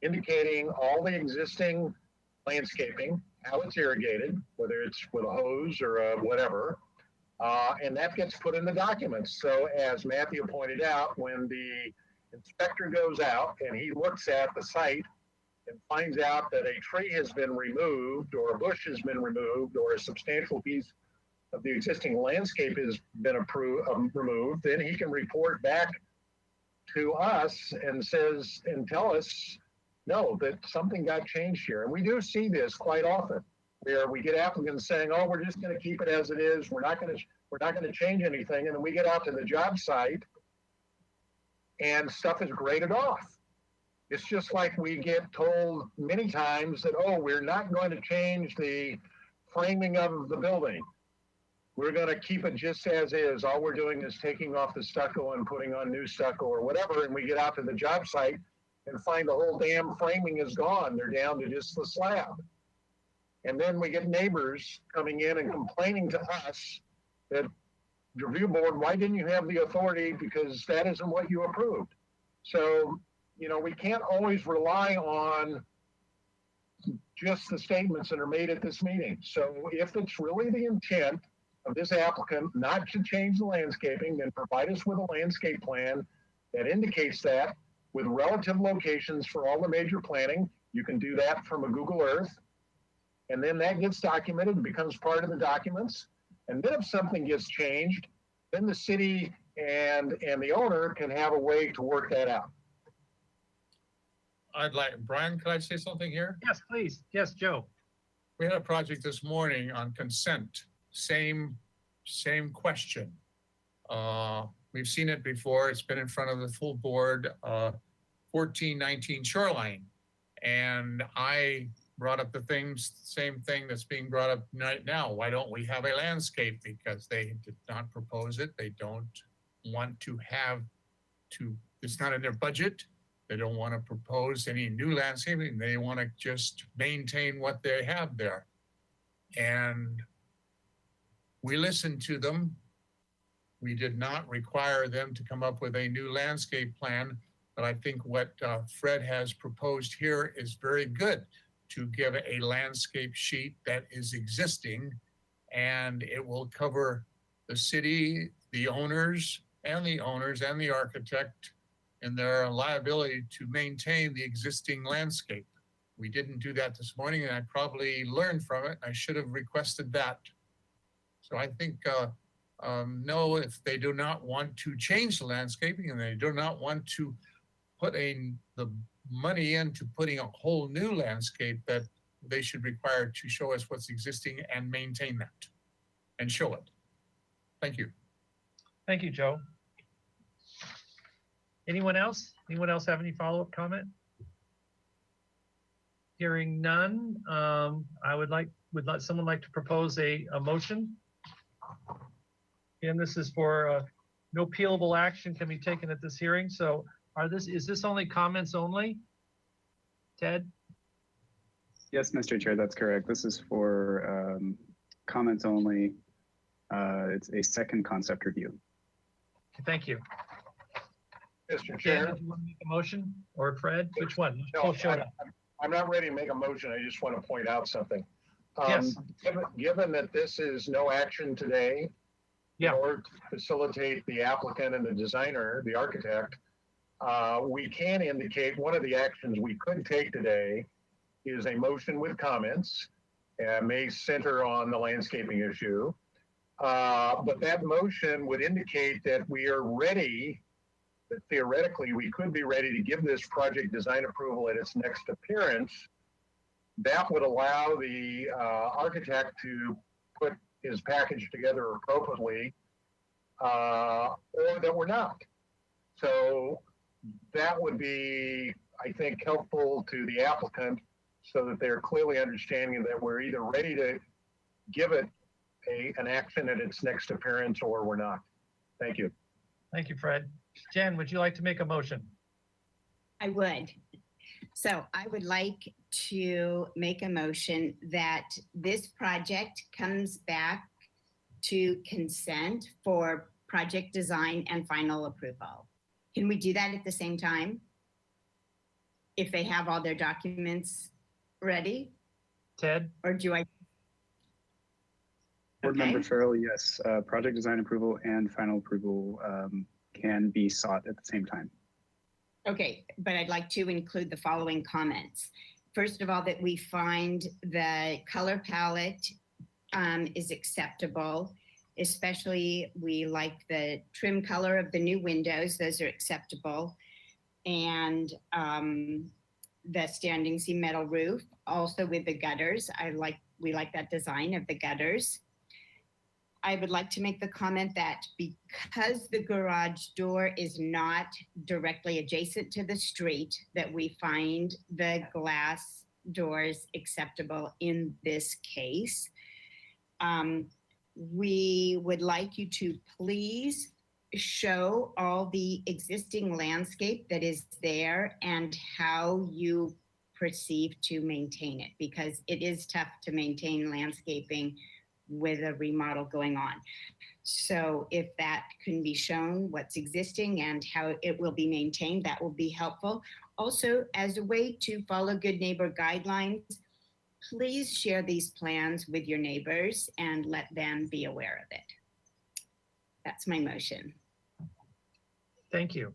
S5: indicating all the existing landscaping, how it's irrigated, whether it's with a hose or whatever, and that gets put in the documents. So as Matthew pointed out, when the inspector goes out and he looks at the site and finds out that a tree has been removed or a bush has been removed or a substantial piece of the existing landscape has been removed, then he can report back to us and tell us, no, that something got changed here. And we do see this quite often, where we get applicants saying, oh, we're just going to keep it as it is. We're not going to change anything. And then we get out to the job site and stuff is graded off. It's just like we get told many times that, oh, we're not going to change the framing of the building. We're going to keep it just as is. All we're doing is taking off the stucco and putting on new stucco or whatever. And we get out to the job site and find the whole damn framing is gone. They're down to just the slab. And then we get neighbors coming in and complaining to us that the review board, why didn't you have the authority? Because that isn't what you approved. So, you know, we can't always rely on just the statements that are made at this meeting. So if it's really the intent of this applicant not to change the landscaping, then provide us with a landscape plan that indicates that with relative locations for all the major planning. You can do that from a Google Earth. And then that gets documented and becomes part of the documents. And then if something gets changed, then the city and the owner can have a way to work that out.
S12: Brian, could I say something here?
S2: Yes, please. Yes, Joe.
S12: We had a project this morning on consent. Same question. We've seen it before. It's been in front of the full board, 1419 Shoreline. And I brought up the same thing that's being brought up right now. Why don't we have a landscape? Because they did not propose it. They don't want to it's not in their budget. They don't want to propose any new landscaping. They want to just maintain what they have there. And we listened to them. We did not require them to come up with a new landscape plan, but I think what Fred has proposed here is very good, to give a landscape sheet that is existing, and it will cover the city, the owners and the architect and their liability to maintain the existing landscape. We didn't do that this morning, and I probably learned from it. I should have requested that. So I think, no, if they do not want to change the landscaping and they do not want to put the money into putting a whole new landscape, that they should require to show us what's existing and maintain that and show it. Thank you.
S2: Thank you, Joe. Anyone else? Anyone else have any follow-up comment? Hearing none, would someone like to propose a motion? And this is for no appealable action can be taken at this hearing. So is this only comments only? Ted?
S7: Yes, Mr. Chair, that's correct. This is for comments only. It's a second concept review.
S2: Thank you.
S5: Mr.
S2: Dan,
S5: Chair,
S2: did you want to make a motion? Or Fred? Which one?
S5: no,
S2: Both showed up.
S5: I'm not ready to make a motion. I just want to point out something.
S2: Yes.
S5: Given that this is no action today,
S2: Yeah.
S5: in order to facilitate the applicant and the designer, the architect, we can indicate one of the actions we could take today is a motion with comments and may center on the landscaping issue. But that motion would indicate that we are ready, that theoretically we could be ready to give this project design approval at its next appearance. That would allow the architect to put his package together appropriately, or that we're not. So that would be, I think, helpful to the applicant so that they're clearly understanding that we're either ready to give it an action at its next appearance or we're not. Thank you.
S2: Thank you, Fred. Jen, would you like to make a motion?
S4: I would. So I would like to make a motion that this project comes back to consent for project design and final approval. Can we do that at the same time? If they have all their documents ready?
S2: Ted?
S4: Or do I?
S7: Board Member Farrell, yes, project design approval and final approval can be sought at the same time.
S4: Okay, but I'd like to include the following comments. First of all, that we find the color palette is acceptable, especially we like the trim color of the new windows, those are acceptable. And the standing seam metal roof, also with the gutters. We like that design of the gutters. I would like to make the comment that because the garage door is not directly adjacent to the street, that we find the glass doors acceptable in this case. We would like you to please show all the existing landscape that is there and how you perceive to maintain it, because it is tough to maintain landscaping with a remodel going on. So if that can be shown, what's existing and how it will be maintained, that will be helpful. Also, as a way to follow good neighbor guidelines, please share these plans with your neighbors and let them be aware of it. That's my motion.
S2: Thank you.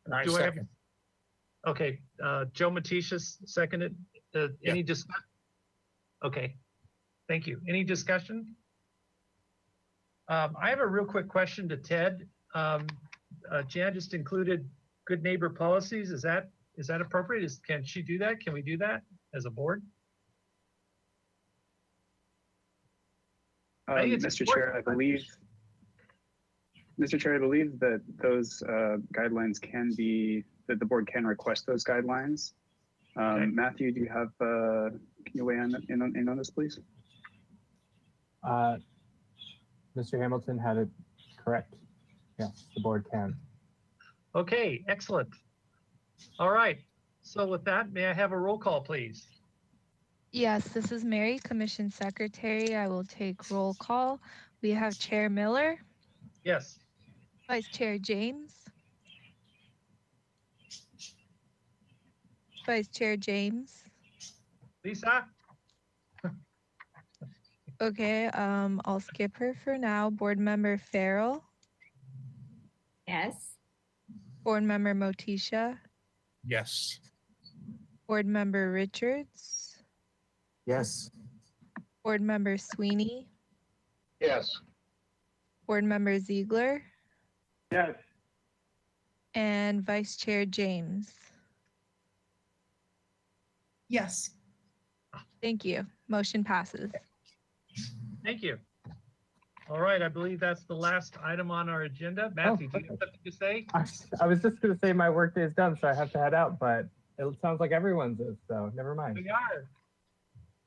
S12: And I
S2: Do I have-
S12: second.
S2: Okay, Joe Matishas seconded. Any discussion? Okay, thank you. Any discussion? I have a real quick question to Ted. Jan just included good neighbor policies. Is that appropriate? Can she do that? Can we do that as a board? I think it's
S7: Mr. Chair, Mr. Chair, I believe that those guidelines can be, that the board can request those guidelines.
S2: Okay.
S7: Matthew, do you have, can you weigh in on this, please?
S15: Mr. Hamilton had it correct. Yes, the board can.
S2: Okay, excellent. All right. So with that, may I have a roll call, please?
S3: Yes, this is Mary, Commission Secretary. I will take roll call. We have Chair Miller,
S2: Yes.
S3: Vice Chair James. Vice Chair James.
S2: Lisa?
S3: Okay, I'll skip her for now. Board Member Farrell,
S4: Yes?
S3: Board Member Motisha,
S12: Yes.
S3: Board Member Richards,
S11: Yes.
S3: Board Member Sweeney,
S5: Yes.
S3: Board Member Ziegler,
S13: Yes.
S3: and Vice Chair James.
S1: Yes.
S3: Thank you. Motion passes.
S2: Thank you. All right, I believe that's the last item on our agenda. Matthew, do you have something to say?
S15: I was just going to say my workday is done, so I have to head out, but it sounds like everyone's is, so never mind.
S2: We are.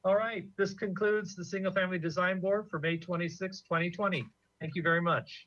S2: All right, this concludes the Single Family Design Board for May 26, 2020. Thank you very much.